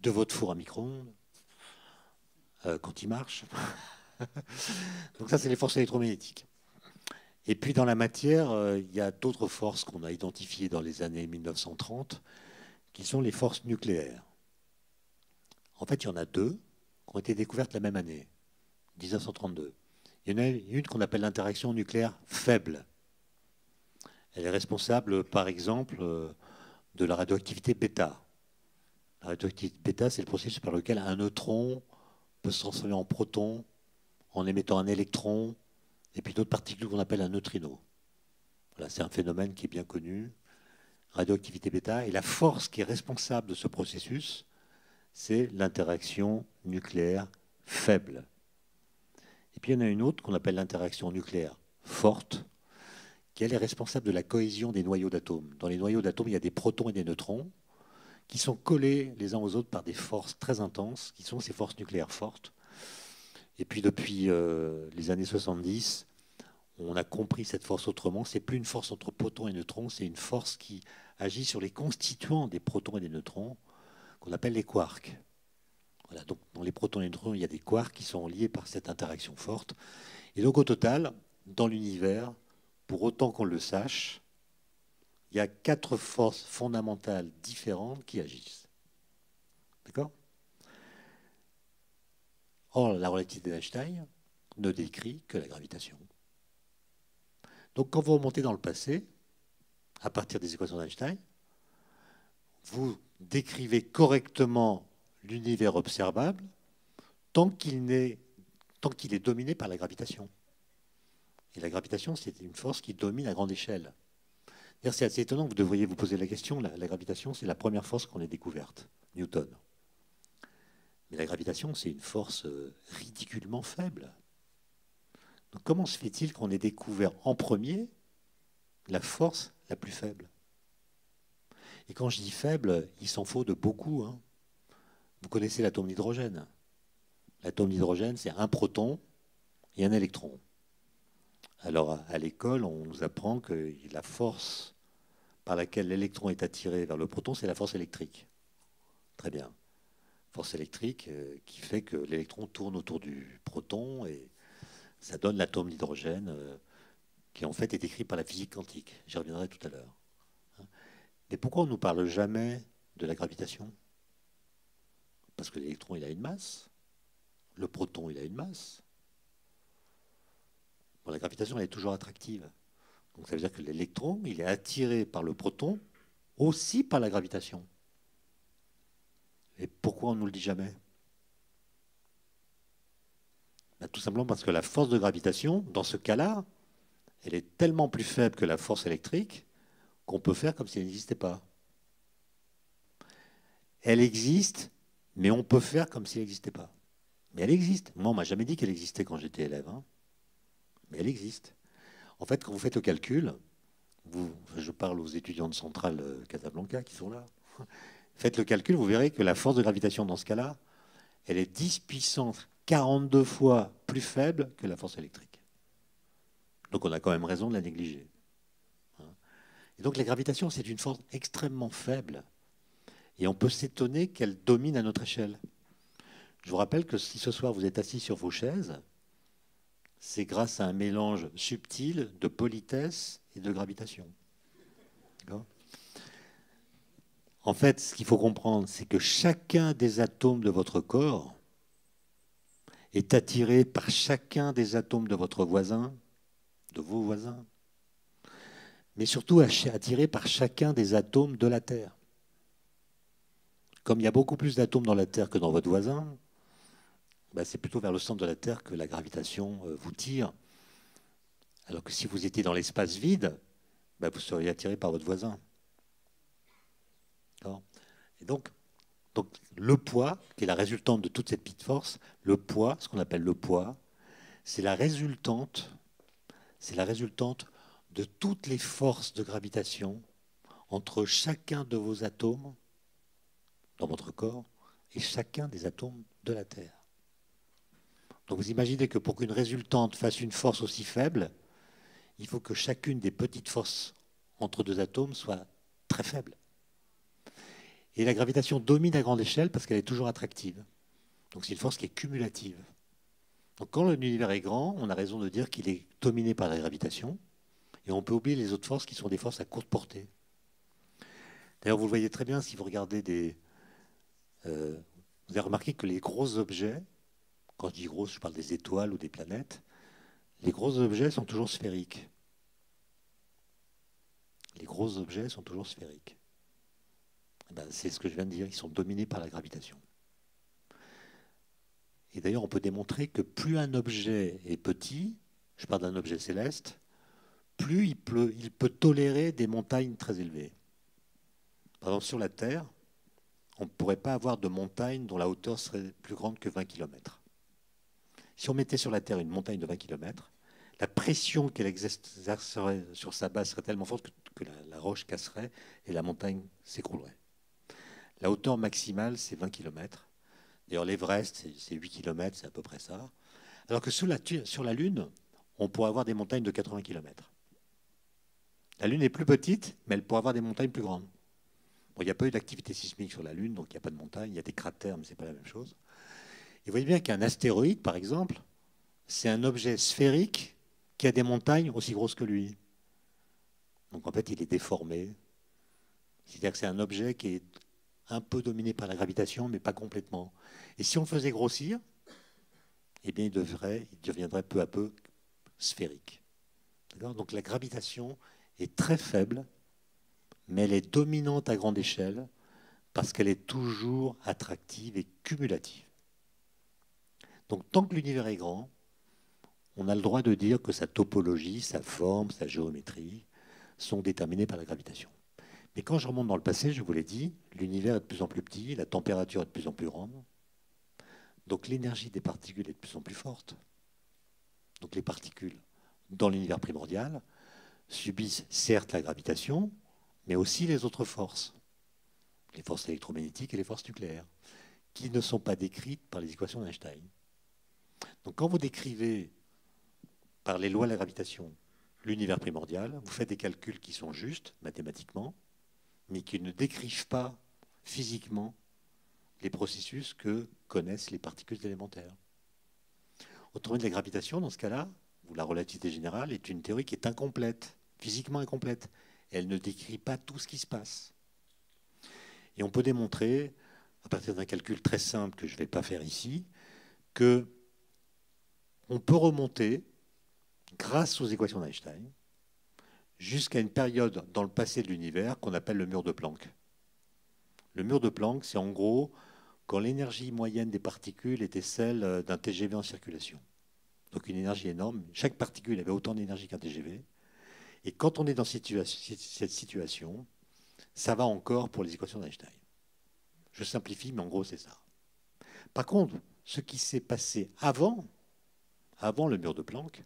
de votre four à micro-ondes, quand il marche. Donc ça, c'est les forces électromagnétiques. Et puis dans la matière, il y a d'autres forces qu'on a identifiées dans les années 1930, qui sont les forces nucléaires. En fait, il y en a 2 qui ont été découvertes la même année, 1932. Il y en a une qu'on appelle l'interaction nucléaire faible. Elle est responsable, par exemple, de la radioactivité bêta. La radioactivité bêta, c'est le processus par lequel un neutron peut se transformer en proton en émettant un électron et puis d'autres particules qu'on appelle un neutrino. Voilà, c'est un phénomène qui est bien connu, radioactivité bêta. Et la force qui est responsable de ce processus, c'est l'interaction nucléaire faible. Et puis il y en a une autre qu'on appelle l'interaction nucléaire forte, qui elle est responsable de la cohésion des noyaux d'atomes. Dans les noyaux d'atomes, il y a des protons et des neutrons qui sont collés les uns aux autres par des forces très intenses, qui sont ces forces nucléaires fortes. Et puis depuis les années 70, on a compris cette force autrement. Ce n'est plus une force entre protons et neutrons, c'est une force qui agit sur les constituants des protons et des neutrons, qu'on appelle les quarks. Voilà, donc dans les protons et les neutrons, il y a des quarks qui sont liés par cette interaction forte. Et donc au total, dans l'univers, pour autant qu'on le sache, il y a 4 forces fondamentales différentes qui agissent. D'accord ? Or, la relativité d'Einstein ne décrit que la gravitation. Donc quand vous remontez dans le passé, à partir des équations d'Einstein, vous décrivez correctement l'univers observable tant qu'il est dominé par la gravitation. Et la gravitation, c'est une force qui domine à grande échelle. C'est assez étonnant, vous devriez vous poser la question, la gravitation, c'est la première force qu'on ait découverte, Newton. Mais la gravitation, c'est une force ridiculement faible. Donc comment se fait-il qu'on ait découvert en premier la force la plus faible? Et quand je dis faible, il s'en faut de beaucoup. Hein. Vous connaissez l'atome d'hydrogène. L'atome d'hydrogène, c'est un proton et un électron. Alors à l'école, on nous apprend que la force par laquelle l'électron est attiré vers le proton, c'est la force électrique. Très bien. Force électrique qui fait que l'électron tourne autour du proton et ça donne l'atome d'hydrogène qui en fait est décrit par la physique quantique. J'y reviendrai tout à l'heure. Mais pourquoi on ne nous parle jamais de la gravitation? Parce que l'électron, il a une masse. Le proton, il a une masse. Bon, la gravitation, elle est toujours attractive. Donc ça veut dire que l'électron, il est attiré par le proton, aussi par la gravitation. Et pourquoi on ne nous le dit jamais? Ben, tout simplement parce que la force de gravitation, dans ce cas-là, elle est tellement plus faible que la force électrique qu'on peut faire comme si elle n'existait pas. Elle existe, mais on peut faire comme si elle n'existait pas. Mais elle existe. Moi, on ne m'a jamais dit qu'elle existait quand j'étais élève. Hein. Mais elle existe. En fait, quand vous faites le calcul, je parle aux étudiants de Centrale Casablanca qui sont là, faites le calcul, vous verrez que la force de gravitation dans ce cas-là, elle est 10 puissance 42 fois plus faible que la force électrique. Donc on a quand même raison de la négliger. Et donc la gravitation, c'est une force extrêmement faible. Et on peut s'étonner qu'elle domine à notre échelle. Je vous rappelle que si ce soir vous êtes assis sur vos chaises, c'est grâce à un mélange subtil de politesse et de gravitation. En fait, ce qu'il faut comprendre, c'est que chacun des atomes de votre corps est attiré par chacun des atomes de votre voisin, de vos voisins, mais surtout attiré par chacun des atomes de la Terre. Comme il y a beaucoup plus d'atomes dans la Terre que dans votre voisin, ben c'est plutôt vers le centre de la Terre que la gravitation vous tire. Alors que si vous étiez dans l'espace vide, ben vous seriez attiré par votre voisin. Et donc, le poids, qui est la résultante de toute cette petite force, le poids, ce qu'on appelle le poids, c'est la résultante de toutes les forces de gravitation entre chacun de vos atomes dans votre corps et chacun des atomes de la Terre. Donc vous imaginez que pour qu'une résultante fasse une force aussi faible, il faut que chacune des petites forces entre deux atomes soit très faible. Et la gravitation domine à grande échelle parce qu'elle est toujours attractive. Donc c'est une force qui est cumulative. Donc quand l'univers est grand, on a raison de dire qu'il est dominé par la gravitation, et on peut oublier les autres forces qui sont des forces à courte portée. D'ailleurs, vous le voyez très bien si vous regardez vous avez remarqué que les gros objets, quand je dis gros, je parle des étoiles ou des planètes, les gros objets sont toujours sphériques. Les gros objets sont toujours sphériques. Eh ben, c'est ce que je viens de dire, ils sont dominés par la gravitation. Et d'ailleurs, on peut démontrer que plus un objet est petit, je parle d'un objet céleste, plus il peut tolérer des montagnes très élevées. Par exemple, sur la Terre, on ne pourrait pas avoir de montagne dont la hauteur serait plus grande que 20 km. Si on mettait sur la Terre une montagne de 20 km, la pression qu'elle exercerait sur sa base serait tellement forte que la roche casserait et la montagne s'écroulerait. La hauteur maximale, c'est 20 km. D'ailleurs, l'Everest, c'est 8 km, c'est à peu près ça. Alors que sur la Lune, on pourrait avoir des montagnes de 80 km. La Lune est plus petite, mais elle pourrait avoir des montagnes plus grandes. Bon, il n'y a pas eu d'activité sismique sur la Lune, donc il n'y a pas de montagne. Il y a des cratères, mais ce n'est pas la même chose. Et vous voyez bien qu'un astéroïde, par exemple, c'est un objet sphérique qui a des montagnes aussi grosses que lui. Donc en fait, il est déformé. C'est-à-dire que c'est un objet qui est un peu dominé par la gravitation, mais pas complètement. Et si on le faisait grossir, eh bien, il deviendrait peu à peu sphérique. Donc la gravitation est très faible, mais elle est dominante à grande échelle parce qu'elle est toujours attractive et cumulative. Donc tant que l'univers est grand, on a le droit de dire que sa topologie, sa forme, sa géométrie sont déterminées par la gravitation. Mais quand je remonte dans le passé, je vous l'ai dit, l'univers est de plus en plus petit, la température est de plus en plus grande, donc l'énergie des particules est de plus en plus forte. Donc les particules dans l'univers primordial subissent certes la gravitation, mais aussi les autres forces, les forces électromagnétiques et les forces nucléaires, qui ne sont pas décrites par les équations d'Einstein. Donc quand vous décrivez par les lois de la gravitation l'univers primordial, vous faites des calculs qui sont justes mathématiquement, mais qui ne décrivent pas physiquement les processus que connaissent les particules élémentaires. Autrement dit, la gravitation, dans ce cas-là, ou la relativité générale, est une théorie qui est incomplète, physiquement incomplète. Elle ne décrit pas tout ce qui se passe. Et on peut démontrer, à partir d'un calcul très simple que je ne vais pas faire ici, que on peut remonter, grâce aux équations d'Einstein, jusqu'à une période dans le passé de l'univers qu'on appelle le mur de Planck. Le mur de Planck, c'est en gros quand l'énergie moyenne des particules était celle d'un TGV en circulation. Donc une énergie énorme. Chaque particule avait autant d'énergie qu'un TGV. Et quand on est dans cette situation, ça va encore pour les équations d'Einstein. Je simplifie, mais en gros, c'est ça. Par contre, ce qui s'est passé avant le mur de Planck,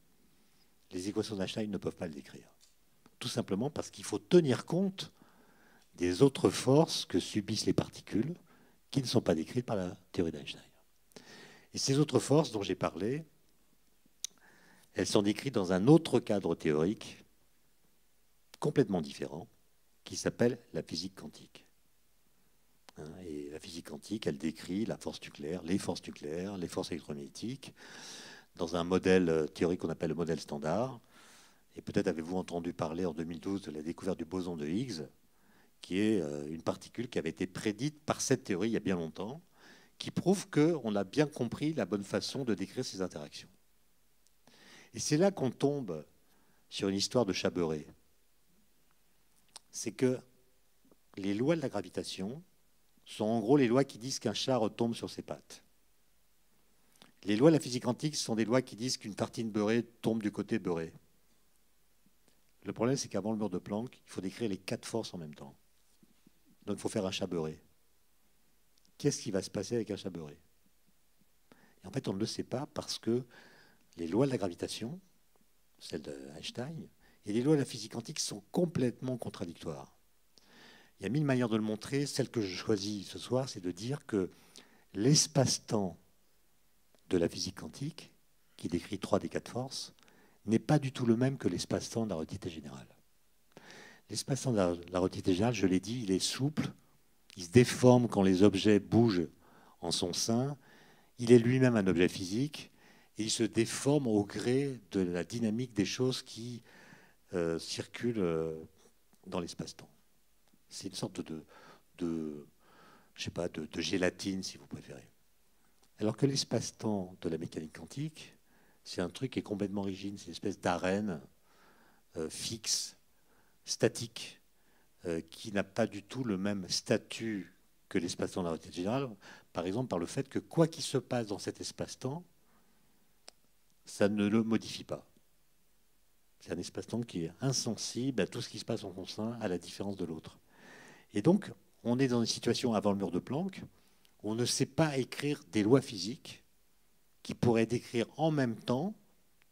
les équations d'Einstein ne peuvent pas le décrire. Tout simplement parce qu'il faut tenir compte des autres forces que subissent les particules qui ne sont pas décrites par la théorie d'Einstein. Et ces autres forces dont j'ai parlé, elles sont décrites dans un autre cadre théorique complètement différent qui s'appelle la physique quantique. Et la physique quantique, elle décrit la force nucléaire, les forces électromagnétiques, dans un modèle théorique qu'on appelle le modèle standard. Et peut-être avez-vous entendu parler en 2012 de la découverte du boson de Higgs, qui est une particule qui avait été prédite par cette théorie il y a bien longtemps, qui prouve qu'on a bien compris la bonne façon de décrire ces interactions. Et c'est là qu'on tombe sur une histoire de Chaberey. C'est que les lois de la gravitation sont en gros les lois qui disent qu'un chat retombe sur ses pattes. Les lois de la physique quantique sont des lois qui disent qu'une tartine beurrée tombe du côté beurré. Le problème, c'est qu'avant le mur de Planck, il faut décrire les 4 forces en même temps. Donc il faut faire un chat beurré. Qu'est-ce qui va se passer avec un chat beurré? Et en fait, on ne le sait pas parce que les lois de la gravitation, celles d'Einstein, Et les lois de la physique quantique sont complètement contradictoires. Il y a mille manières de le montrer. Celle que je choisis ce soir, c'est de dire que l'espace-temps de la physique quantique, qui décrit 3 des 4 forces, n'est pas du tout le même que l'espace-temps de la relativité générale. L'espace-temps de la relativité générale, je l'ai dit, il est souple, il se déforme quand les objets bougent en son sein, il est lui-même un objet physique, et il se déforme au gré de la dynamique des choses qui circulent dans l'espace-temps. C'est une sorte je sais pas, de gélatine, si vous préférez. Alors que l'espace-temps de la mécanique quantique, c'est un truc qui est complètement rigide, c'est une espèce d'arène fixe, statique, qui n'a pas du tout le même statut que l'espace-temps de la relativité générale, par exemple par le fait que quoi qu'il se passe dans cet espace-temps, ça ne le modifie pas. C'est un espace-temps qui est insensible à tout ce qui se passe en son sein, à la différence de l'autre. Et donc, on est dans une situation avant le mur de Planck, où on ne sait pas écrire des lois physiques qui pourraient décrire en même temps,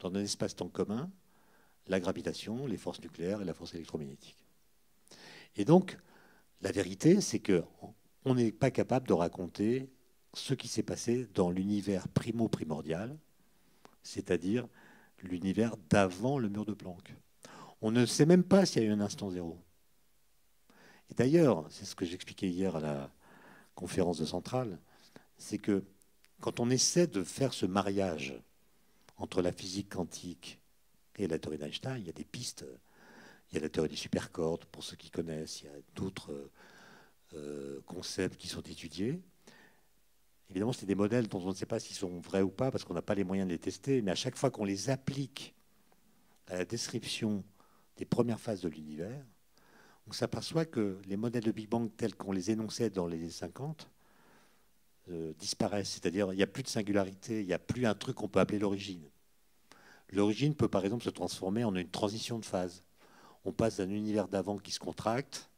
dans un espace-temps commun, la gravitation, les forces nucléaires et la force électromagnétique. Et donc, la vérité, c'est qu'on n'est pas capable de raconter ce qui s'est passé dans l'univers primo-primordial, c'est-à-dire l'univers d'avant le mur de Planck. On ne sait même pas s'il y a eu un instant zéro. Et d'ailleurs, c'est ce que j'expliquais hier à la conférence de Centrale, c'est que quand on essaie de faire ce mariage entre la physique quantique et la théorie d'Einstein, il y a des pistes. Il y a la théorie des supercordes, pour ceux qui connaissent, il y a d'autres concepts qui sont étudiés. Évidemment, c'est des modèles dont on ne sait pas s'ils sont vrais ou pas, parce qu'on n'a pas les moyens de les tester, mais à chaque fois qu'on les applique à la description des premières phases de l'univers, on s'aperçoit que les modèles de Big Bang tels qu'on les énonçait dans les années 50 disparaissent. C'est-à-dire il n'y a plus de singularité, il n'y a plus un truc qu'on peut appeler l'origine. L'origine peut par exemple se transformer en une transition de phase. On passe d'un univers d'avant qui se contracte,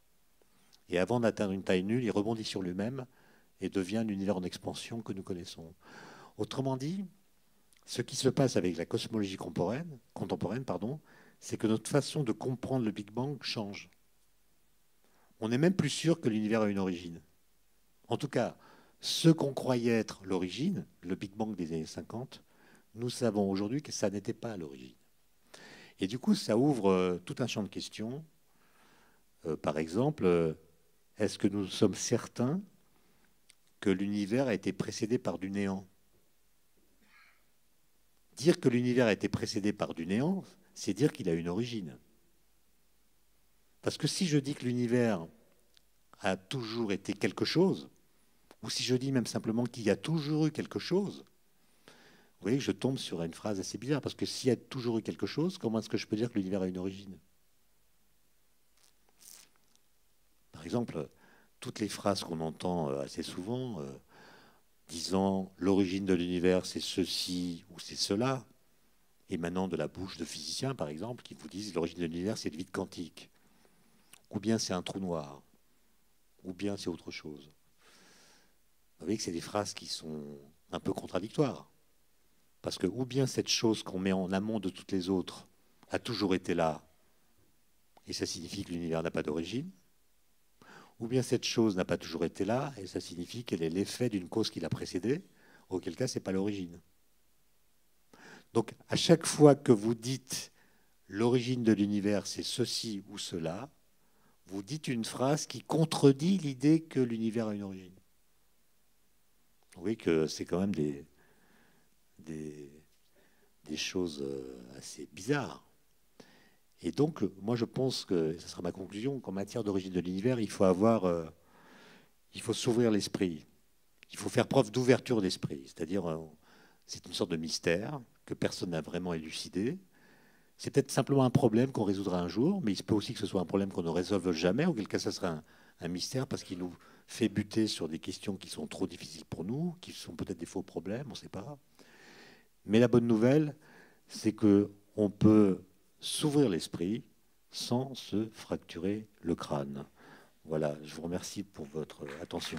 et avant d'atteindre une taille nulle, il rebondit sur lui-même et devient l'univers en expansion que nous connaissons. Autrement dit, ce qui se passe avec la cosmologie contemporaine, c'est que notre façon de comprendre le Big Bang change. On n'est même plus sûr que l'univers a une origine. En tout cas, ce qu'on croyait être l'origine, le Big Bang des années 50, nous savons aujourd'hui que ça n'était pas l'origine. Et du coup, ça ouvre tout un champ de questions. Par exemple, est-ce que nous sommes certains que l'univers a été précédé par du néant? Dire que l'univers a été précédé par du néant, c'est dire qu'il a une origine. Parce que si je dis que l'univers a toujours été quelque chose, ou si je dis même simplement qu'il y a toujours eu quelque chose, vous voyez que je tombe sur une phrase assez bizarre, parce que s'il y a toujours eu quelque chose, comment est-ce que je peux dire que l'univers a une origine? Par exemple, toutes les phrases qu'on entend assez souvent, disant l'origine de l'univers c'est ceci ou c'est cela, émanant de la bouche de physiciens par exemple, qui vous disent l'origine de l'univers c'est le vide quantique, ou bien c'est un trou noir, ou bien c'est autre chose. Vous voyez que c'est des phrases qui sont un peu contradictoires. Parce que ou bien cette chose qu'on met en amont de toutes les autres a toujours été là, et ça signifie que l'univers n'a pas d'origine, ou bien cette chose n'a pas toujours été là, et ça signifie qu'elle est l'effet d'une cause qui l'a précédée, auquel cas ce n'est pas l'origine. Donc à chaque fois que vous dites l'origine de l'univers c'est ceci ou cela, vous dites une phrase qui contredit l'idée que l'univers a une origine. Vous voyez que c'est quand même des choses assez bizarres. Et donc, moi, je pense que, ce sera ma conclusion, qu'en matière d'origine de l'univers, il faut s'ouvrir l'esprit. Il faut faire preuve d'ouverture d'esprit. C'est-à-dire, c'est une sorte de mystère que personne n'a vraiment élucidé. C'est peut-être simplement un problème qu'on résoudra un jour, mais il se peut aussi que ce soit un problème qu'on ne résolve jamais, auquel cas ça sera un mystère parce qu'il nous fait buter sur des questions qui sont trop difficiles pour nous, qui sont peut-être des faux problèmes, on ne sait pas. Mais la bonne nouvelle, c'est qu'on peut s'ouvrir l'esprit sans se fracturer le crâne. Voilà, je vous remercie pour votre attention.